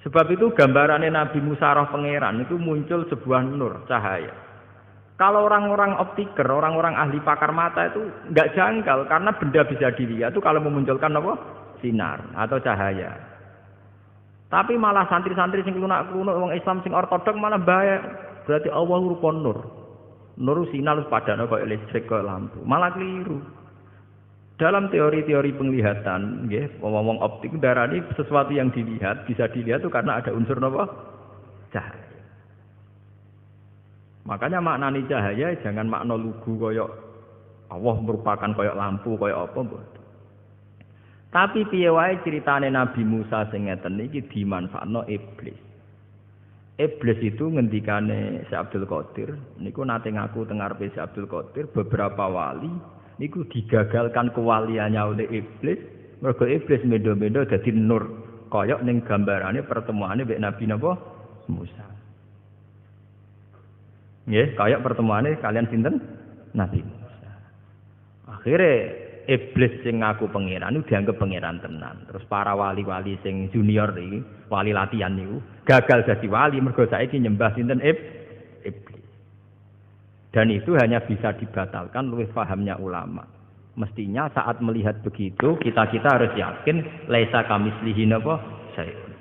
S1: Sebab itu gambarannya Nabi Musa roh pangeran itu muncul sebuah nur, cahaya. Kalau orang-orang optiker, orang-orang ahli pakar mata itu nggak janggal karena benda bisa dilihat itu kalau memunculkan apa? Sinar atau cahaya. Tapi malah santri-santri sing lunak-lunak wong Islam sing ortodok malah bahaya. Berarti Allah rupa nur. Nur sinar padane kaya listrik kaya lampu. Malah keliru. Dalam teori-teori penglihatan, nggih, wong optik darani sesuatu yang dilihat bisa dilihat itu karena ada unsur napa? Cahaya. Makanya maknani cahaya jangan makna lugu koyok Allah merupakan koyok lampu koyok apa mboten. Tapi piye wae critane Nabi Musa sing ngeten iki dimanfaatno iblis. Iblis itu ngendikane Syekh Abdul Qadir niku nate ngaku teng ngarepe Syekh Abdul Qadir beberapa wali niku digagalkan kewaliannya oleh iblis. Mergo iblis mendo-mendo dadi nur koyok ning gambarane pertemuane mbek Nabi napa Musa. Nggih, kaya pertemuane kalian sinten? Nabi Musa. Akhire iblis sing ngaku pangeran itu dianggap pangeran tenan. Terus para wali-wali sing junior iki, wali latihan niku, gagal jadi wali mergo saiki nyembah sinten iblis. Dan itu hanya bisa dibatalkan luwih pahamnya ulama. Mestinya saat melihat begitu, kita harus yakin laisa kamislihi napa sayun.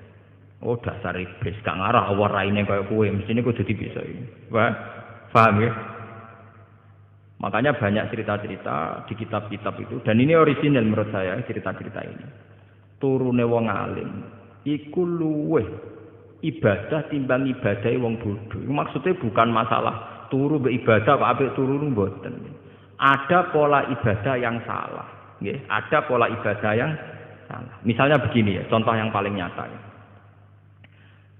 S1: Oh dasar iblis gak ngarah Allah raine kaya kowe, mestine kudu dipisah. Wah, paham ya? Makanya banyak cerita-cerita di kitab-kitab itu dan ini orisinal menurut saya cerita-cerita ini. Turune wong alim iku luweh ibadah timbang ibadahe wong bodho. Maksudnya bukan masalah turu be ibadah kok apik turu mboten. Ada pola ibadah yang salah, nggih, ada pola ibadah yang salah. Misalnya begini ya, contoh yang paling nyata ya.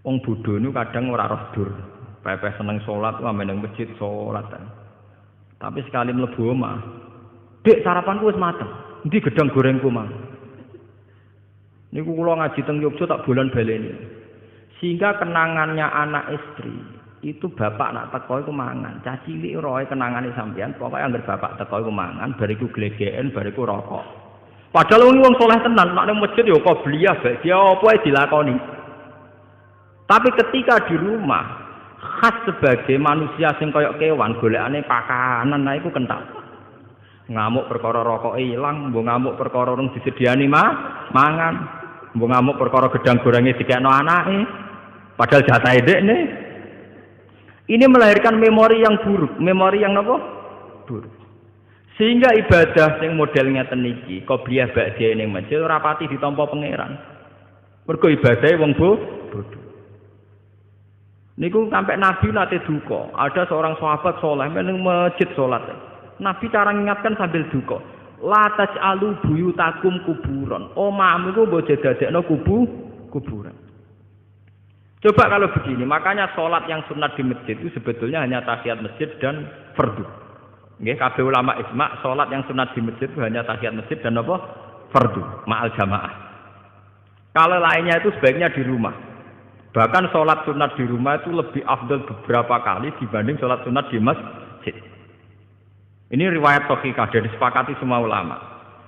S1: Wong bodho niku kadang ora roh dur, pepe seneng salat ame nang masjid salat. Tapi sekali mlebu omah, "Dik, sarapanku wis mateng. Endi gedang gorengku, Mang?" Niku kula ngaji teng Yogya tak bolan baleni. Sehingga kenangannya anak istri itu bapak nak teko iku mangan. Cah cilik roe kenangane sampean, pokoke anggere bapak teko iku mangan, bariku glegeken, bariku rokok. Padahal wong saleh tenan, nek nang masjid ya qobliyah, dia apa ae dilakoni. Tapi ketika di rumah, khas sebagai manusia sing koyok kewan, golekane pakanan nah iku kental. Ngamuk perkara rokoke ilang, mbok ngamuk perkara rung disediani mangan, mbok ngamuk perkara gedang gorenge dikekno anake. Padahal jatahe dekne. Ini melahirkan memori yang buruk, memori yang apa? Buruk. Sehingga ibadah sing model ngeten iki, qobliyah ba'diyah ning masjid ora pati ditampa pangeran. Mergo ibadahe wong bodho. Niku sampai Nabi nate duka. Ada seorang sahabat soleh meneng masjid salat. Nabi cara ngingatkan sambil duka. La taj'alu buyutakum kuburan. Omahmu iku mbok dadekno kuburan. Coba kalau begini, makanya salat yang sunat di masjid itu sebetulnya hanya tahiyat masjid dan fardu. Nggih, kabeh ulama ijma' salat yang sunat di masjid itu hanya tahiyat masjid dan apa? Fardu, ma'al jamaah. Kalau lainnya itu sebaiknya di rumah. Bahkan sholat sunat di rumah itu lebih afdal beberapa kali dibanding sholat sunat di masjid. Ini riwayat sahihah dan disepakati semua ulama.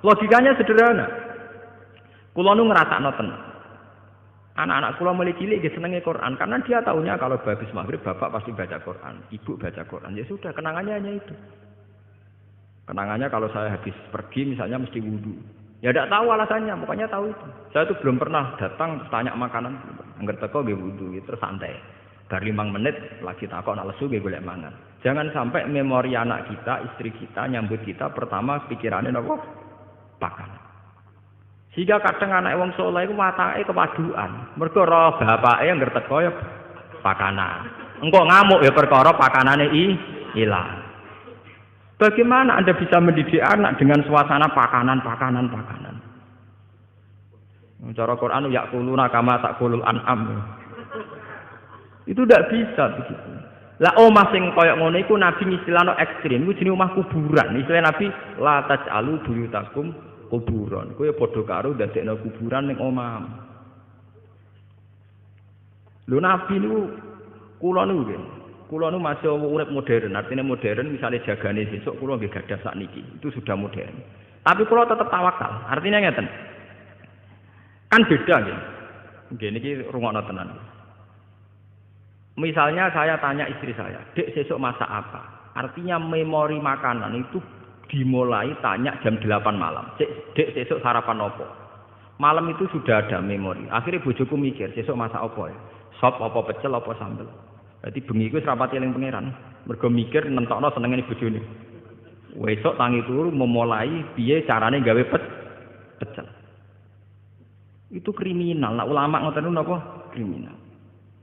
S1: Logikanya sederhana. Kula nu ngrasakno tenan. Anak-anak kula mulai cilik nggih senenge Quran karena dia tahunya kalau habis maghrib bapak pasti baca Quran, ibu baca Quran. Ya sudah, kenangannya hanya itu. Kenangannya kalau saya habis pergi misalnya mesti wudu. Ya tidak tahu alasannya, pokoknya tahu itu. Saya tuh belum pernah datang tanya makanan. Angger teko nggih wudu terus santai. Bar 5 menit lagi takok nak lesu nggih golek mangan. Jangan sampai memori anak kita, istri kita nyambut kita pertama pikirannya napa? Pakanan. Sehingga kadang anak wong saleh iku watake kepaduan. Mergo roh bapake angger teko ya pakanan. Engko ngamuk ya perkara pakanane ilang. Bagaimana Anda bisa mendidik anak dengan suasana pakanan? Cara Quran yakuluna kama takulul an'am. Itu tidak bisa begitu. Lah omah sing koyo ngono iku Nabi istilahno ekstrem, iku jenenge omah kuburan. Istilah Nabi la taj'alu buyutakum kuburan. Kowe padha karo ndadekno kuburan ning omah. Lho Nabi niku kula niku nggih. Kula nu masih urip modern, artinya modern misalnya jagane sesuk kula nggih gadah sakniki. Itu sudah modern. Tapi kula tetap tawakal. Artinya ngeten. Kan beda nggih. Nggih niki rungokno tenan. Misalnya saya tanya istri saya, "Dek sesuk masak apa?" Artinya memori makanan itu dimulai tanya jam 8 malam. "Dek sesuk sarapan apa?" Malam itu sudah ada memori. Akhirnya bojoku mikir, "Sesuk masak apa ya? Sop apa pecel apa sambel?" Berarti bengi iku rapati eling pangeran. Mergo mikir nentokno senengane bojone. Wesuk tangi turu memulai piye carane gawe pecel. Itu kriminal. Nah, ulama ngoten napa? Kriminal.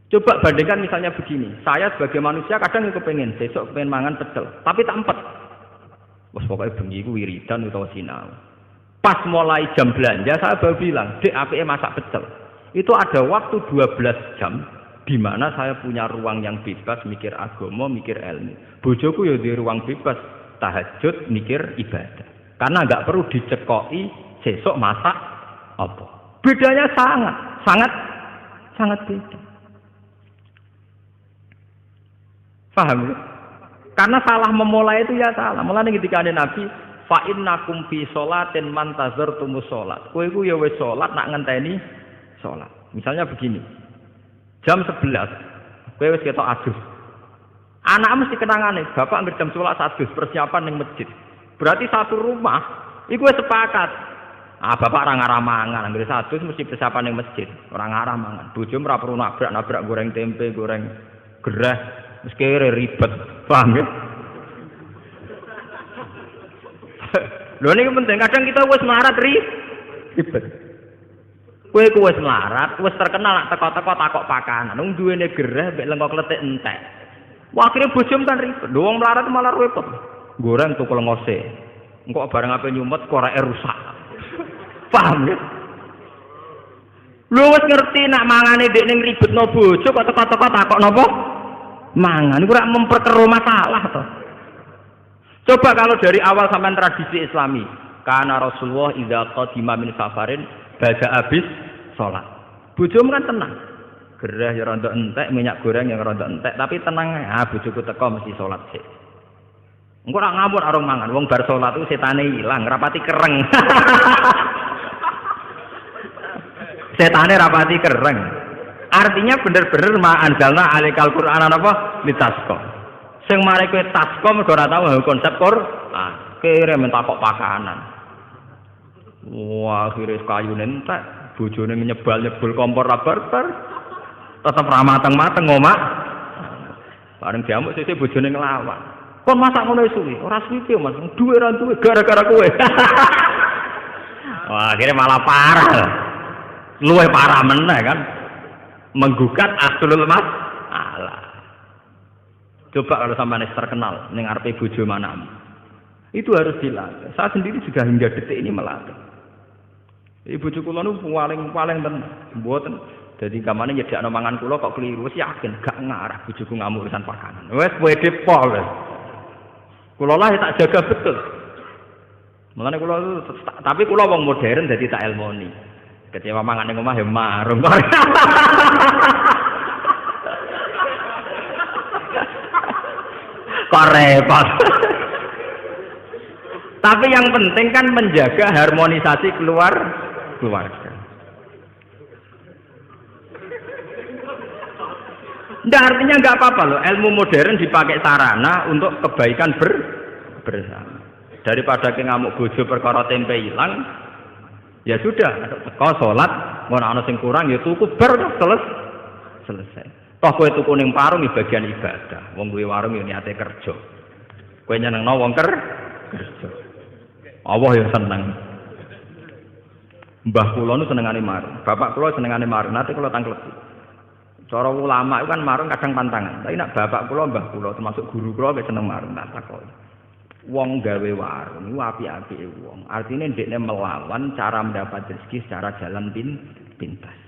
S1: Coba bandingkan misalnya begini. Saya sebagai manusia kadang kepengin besok pengen mangan pecel, tapi tak empet. Wes pokoke bengi iku wiridan utawa sinau. Pas mulai jam belanja saya baru bilang, "Dek, apike masak pecel." Itu ada waktu 12 jam di mana saya punya ruang yang bebas mikir agama, mikir ilmu. Bojoku ya di ruang bebas tahajud, mikir ibadah. Karena enggak perlu dicekoki sesuk masak apa. Bedanya sangat beda. Paham ya? Karena salah memulai itu ya salah. Mulane ketika ada Nabi, fa innakum fi sholatin man tazartumus sholat. Kowe iku ya wis salat nak ngenteni salat. Misalnya begini. Jam 11, kowe wis ketok adus. Anak mesti kenangane, bapak anggere jam 11 adus persiapan ning masjid. Berarti satu rumah iku wis sepakat. Ah bapak ora ngarah mangan, anggere adus mesti persiapan ning masjid, ora ngarah mangan. Bojomu ora perlu nabrak goreng tempe, goreng gereh, wis kere ribet. Paham ya? Lho niki penting, kadang kita wis melarat ribet. Kowe wis melarat, wis terkenal nak teko-teko takok pakanan. Wong duwene gereh mek lengko kletik entek. Wah, akhire bojom kan ribet. Lho wong melarat malah repot. Goreng tukul ngose. Engko bareng ape nyumet koreke rusak. Paham ya? Lho wis ngerti nak mangane ndek ning ribetno bojo kok teko-teko takok napa? Mangan iku ora memperkeruh masalah to. Coba kalau dari awal sampai tradisi Islami, karena Rasulullah idza qadima min safarin baca habis sholat. Bojomu kan tenang. Gerah ya rontok entek, minyak goreng yang rontok entek, tapi tenang ya, bojoku teko mesti sholat sih. Engko ora ngamuk arung mangan, wong bar sholat itu setane ilang, rapati kereng. Setane rapati kereng. Artinya bener-bener ma anjalna alikal Qur'an apa litasqa. Sing mari kowe tasqa mergo ora tau konsep Qur'an. Kira mentakok pakanan. Wah, akhirnya kayu nentek, bojone nyebal-nyebul kompor barbar. Tetep ra mateng-mateng omak. Bareng diamuk sesuk bojone nglawan. Kon masak ngono suwi, ora suwi piye Mas, duwe ra duwe gara-gara kowe. Wah, akhirnya malah parah. Luwih parah meneh kan. Menggugat aslul mas. Alah. Coba kalau sampean terkenal ning arepe bojo manamu. Itu harus dilatih. Saya sendiri juga hingga detik ini melatih. Ibu kula nu paling mboten. Dadi kamane nyedakno mangan kula kok keliru, wis yakin gak ngarah bojoku ngamuk urusan pakanan. Wis pede pol. Kula lah tak jaga betul. Mulane kula tapi kula wong modern dadi tak elmoni. Ketika mangan ning omah ya marung. Kok repot. Tapi yang penting kan menjaga harmonisasi keluarga. Nggak, artinya nggak apa-apa loh, ilmu modern dipakai sarana untuk kebaikan bersama. Daripada ke ngamuk bojo perkara tempe hilang, ya sudah, kau sholat, mau ana sing kurang ya tuku selesai. Toh kowe tuku ning warung bagian ibadah. Wong kuwi warung ya niate kerja. Kowe nyenengno wong kerja. Allah ya seneng. Mbah kula nu senengane marung, bapak kula senengane marung, nanti kula tangkleti. Cara ulama itu kan marung kadang pantangan. Tapi nak bapak kula, mbah kula termasuk guru kula wis seneng marung tak takoki. Wong gawe warung iku apik-apike wong. Artinya ndekne melawan cara mendapat rezeki secara jalan pintas.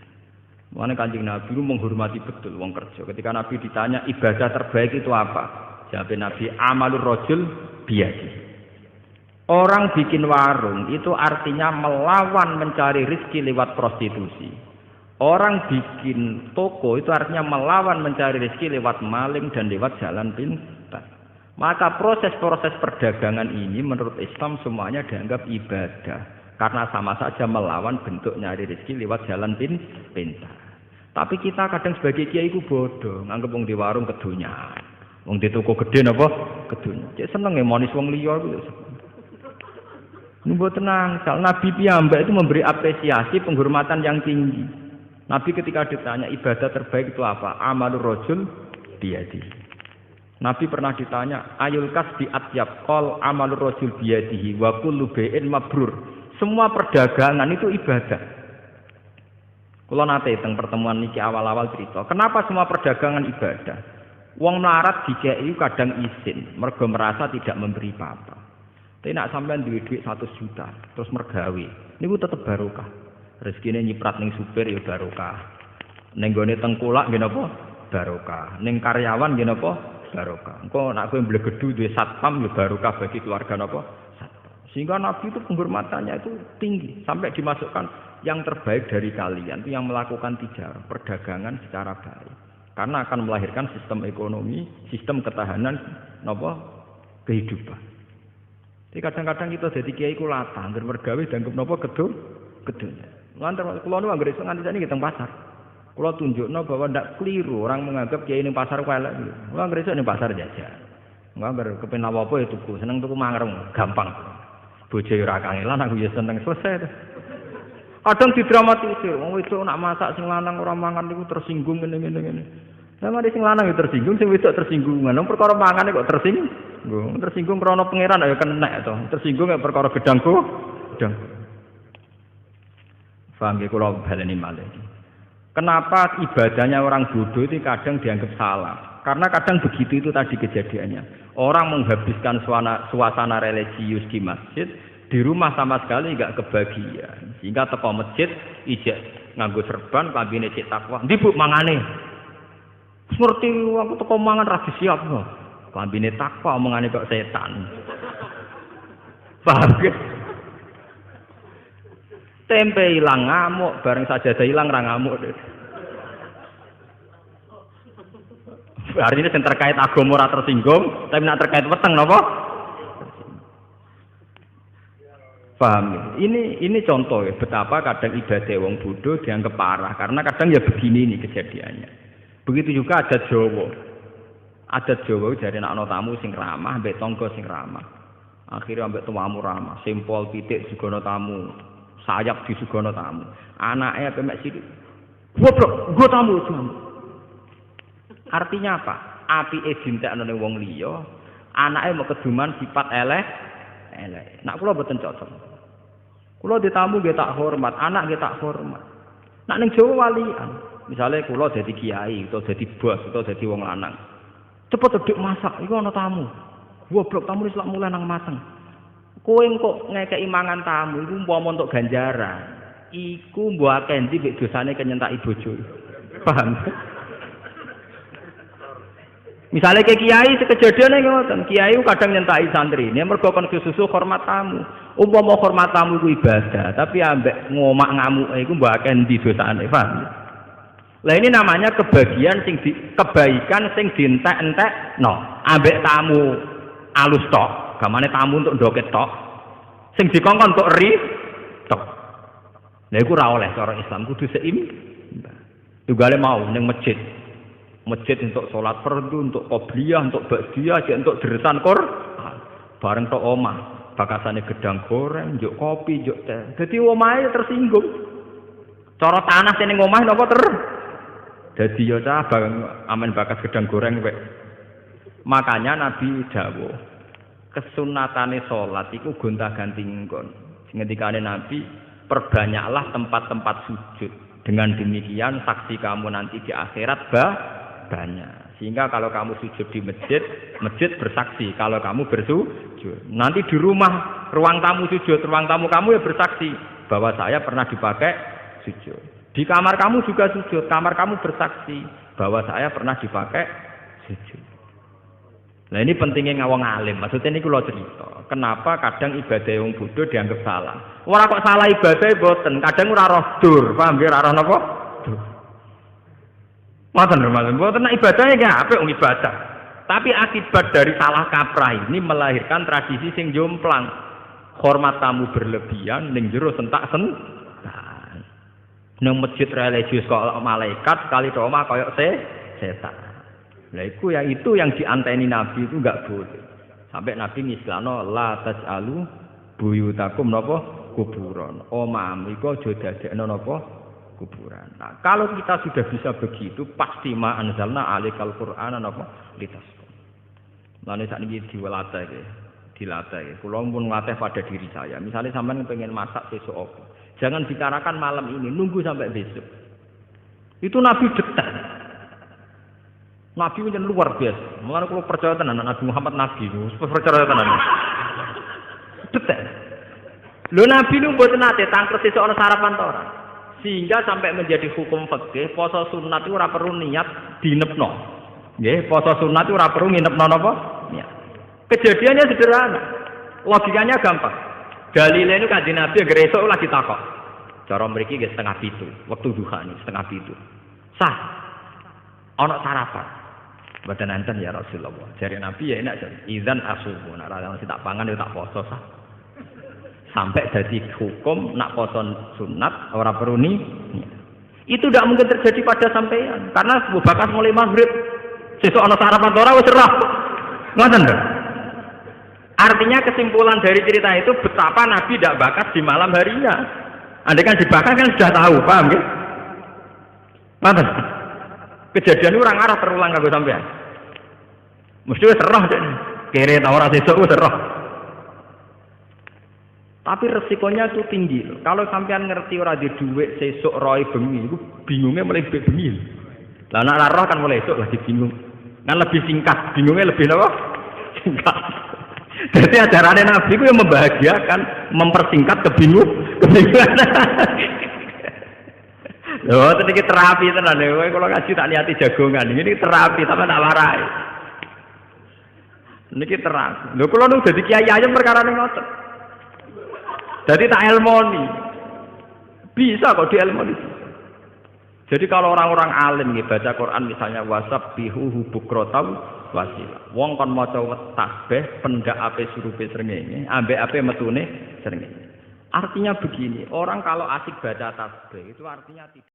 S1: Mulane Kanjeng Nabi itu menghormati betul wong kerja. Ketika Nabi ditanya ibadah terbaik itu apa? Jawab Nabi amalur rajul biyadi. Orang bikin warung itu artinya melawan mencari rezeki lewat prostitusi. Orang bikin toko itu artinya melawan mencari rezeki lewat maling dan lewat jalan pintas. Maka proses-proses perdagangan ini menurut Islam semuanya dianggap ibadah. Karena sama saja melawan bentuk nyari rezeki lewat jalan pintas. Tapi kita kadang sebagai kiai ku bodoh, nganggep wong di warung kedunya. Wong di toko gede napa? Kedunya. Cek seneng monis wong liya ku. Nunggu tenang, Nabi piyambak itu memberi apresiasi penghormatan yang tinggi. Nabi ketika ditanya ibadah terbaik itu apa? Amalur rajul biyadi. Nabi pernah ditanya, ayul kasbi atyab qol amalur rajul biyadihi wa kullu bai'in mabrur. Semua perdagangan itu ibadah. Kula nate teng pertemuan niki awal-awal cerita, kenapa semua perdagangan ibadah? Wong melarat dikeki kadang izin, mergo merasa tidak memberi apa-apa. Tapi nak sampean duwe dhuwit 100 juta, terus mergawe, niku tetep barokah. Rezekine nyiprat ning supir ya barokah. Ning gone tengkulak nggih napa? Barokah. Ning karyawan nggih napa? Barokah. Engko nek kowe mblegedu duwe satpam ya barokah bagi keluarga napa? Satpam. Sehingga Nabi itu penghormatannya itu tinggi sampai dimasukkan yang terbaik dari kalian itu yang melakukan tijarah, perdagangan secara baik. Karena akan melahirkan sistem ekonomi, sistem ketahanan napa? Kehidupan. Jadi kadang-kadang kita jadi kiai ku latah, angger mergawe dianggap napa gedhe. Lantar kula nu anggere iso nganti sakniki teng pasar. Kula tunjukno bahwa ndak keliru orang menganggap kiai ning pasar ku elek. Kula anggere iso ning pasar jajan. Angger kepen apa ya tuku, seneng tuku mangrem, gampang. Bojo ora kangelan aku ya seneng selesai. Kadang didramatisir, wong wedok nak masak sing lanang ora mangan niku tersinggung ngene. Lah mari sing lanang ya tersinggung, sing wedok tersinggung. Nang perkara mangane kok tersinggung. Tersinggung krana pangeran ya kenek to. Tersinggung ya perkara gedangku. Paham ya, kalau baleni malih. Kenapa ibadahnya orang bodoh itu kadang dianggap salah? Karena kadang begitu itu tadi kejadiannya. Orang menghabiskan suasana religius di masjid, di rumah sama sekali enggak kebagian. Sehingga teko masjid, ijek nganggo serban, klambine cek takwa. Ndi Bu mangane? Ngerti aku teko mangan ra disiap kok. Klambine takwa omongane kok setan. Paham ya? Tempe hilang ngamuk, bareng sajadah hilang ra ngamuk. Artinya yang terkait agama ora tersinggung, tapi nak terkait weteng napa? Paham? Ini contoh ya, betapa kadang ibadah wong bodoh dianggap parah karena kadang ya begini nih kejadiannya. Begitu juga adat Jawa. Adat Jawa dari anak tamu sing ramah, ambek tangga sing ramah. Akhirnya ambek tuamu ramah, simpol pitik juga tamu. Sayap disugono tamu. Anaknya pemek sidik. Goblok, gua tamu. Artinya apa? Api dintekno ning wong liya, anake mau keduman sifat elek. Nak kula mboten cocok. Kula ditamu nggih tak hormat, anak nggih tak hormat. Nak ning Jawa walian, misale kula dadi kiai utawa dadi bos utawa dadi wong lanang. Cepet dedek masak, iku ana tamu. Goblok tamu wis lak mulai nang mateng. Kowe kok ngekeki mangan tamu iku umpama untuk ganjaran. Iku mbok akeh ndi mek dosane kenyentaki bojo. Paham? Misalnya ke kiai sekejadiane ngoten, kiai kadang nyentaki santri. Ini mergo kon susu hormat tamu. Umpama hormat tamu iku ibadah, tapi ambek ngomak ngamuke iku mbok akeh ndi dosane, paham? Lah ini namanya kebaikan sing dientek-entekno. Ambek tamu alus tok, gamane tamu untuk ndoket tok. Sing dikongkon untuk ri tok. Lah iku ora oleh cara Islam kudu seimbang. Tugale mau ning masjid. Masjid untuk sholat fardu, untuk qobliyah, untuk ba'diyah, untuk deresan Quran. Bareng tok omah, bakasane gedang goreng, njuk kopi, njuk teh. Dadi omahe tersinggung. Cara tanah sing ning omah napa dadi ya cah amen bakas gedang goreng wek. Makanya Nabi dawuh, kesunatane salat iku gonta-ganti nggon. Ngendikane Nabi, perbanyaklah tempat-tempat sujud. Dengan demikian saksi kamu nanti di akhirat banyak. Sehingga kalau kamu sujud di masjid, masjid bersaksi kalau kamu bersujud. Nanti di rumah, ruang tamu sujud, ruang tamu kamu ya bersaksi bahwa saya pernah dipakai sujud. Di kamar kamu juga sujud, kamar kamu bersaksi bahwa saya pernah dipakai sujud. Nah ini pentingnya ngawang alim. Maksudnya ini kalau cerita, kenapa kadang ibadah wong bodho dianggap salah. Ora kok salah ibadah boten, kadang ora roh dur, paham ya ora roh napa? Dur. Ngoten lho, Mas. Boten nek ibadahnya ki apik wong ibadah. Tapi akibat dari salah kaprah ini melahirkan tradisi sing jomplang. Hormat tamu berlebihan ning jero sentak-sentak. Nang masjid religius kok malaikat sekali to omah koyo setan. Lah iku ya itu yang dianteni Nabi itu enggak boleh. Sampai Nabi ngislano la tajalu buyutakum napa kuburan. Omah iku aja dadekno napa kuburan. Nah, kalau kita sudah bisa begitu pasti ma anzalna alikal qur'ana napa litasqu. Lan sakniki dilatih. Kula pun ngatih pada diri saya. Misalnya sampean pengen masak sesuk apa? Jangan bicarakan malam ini, nunggu sampai besok. Itu Nabi detail. Nabi itu luar biasa. Mulane kalau percaya tenan Nabi Muhammad Nabi, percaya tenan. Detail. Lho Nabi lu mboten nate tangkres sesuk ana sarapan to ora. Sehingga sampai menjadi hukum fikih, poso sunat itu ora perlu niat dinepno. Nggih, poso sunat itu ora perlu nginepno napa? Niat. Kejadiannya sederhana. Logikanya gampang. Dalile niku Kanjeng Nabi anggere esuk lagi takok. Cara mriki nggih 6:30, wektu duha nih 6:30. Sah. Ana sarapan. Mboten enten ya Rasulullah. Jare Nabi ya enak jare. Idzan asubu. Nek ora tak pangan ya tak poso sah. Sampai dadi hukum nak poso sunat ora perlu ni. Itu tidak mungkin terjadi pada sampean karena bakas mulai maghrib. Sesuk ana sarapan ora wis roh. Ngoten lho. Artinya kesimpulan dari cerita itu betapa Nabi tidak bakas di malam harinya. Andai kan dibakar kan sudah tahu, paham ya? Paham? Kejadian orang arah terulang kanggo sampean. Mesti wis roh dene. Kere ta ora sesuk wis roh. Tapi resikonya itu tinggi loh. Kalau sampean ngerti ora di dhuwit sesuk roe bengi, iku bingungnya mulai bengi. Lah nek ora roh kan mulai esuk lagi bingung. Kan lebih singkat, bingungnya lebih apa? Singkat. Jadi ajarannya Nabi itu yang membahagiakan, mempersingkat kebingungan. Loh, ini terapi tenan. Kalau ngaji tak niati jagongan, ini terapi, tapi tak warai. Ini terapi. Loh, kalau nu jadi kiai aja perkara ini ngotot. Jadi tak ilmoni. Bisa kok di ilmoni. Jadi kalau orang-orang alim nih baca Quran misalnya wasabbihu bukratan wasila. Wong kon maca tasbih pendak ape surupe srengenge, ambek ape metune srengenge. Artinya begini, orang kalau asik baca tasbih itu artinya tidak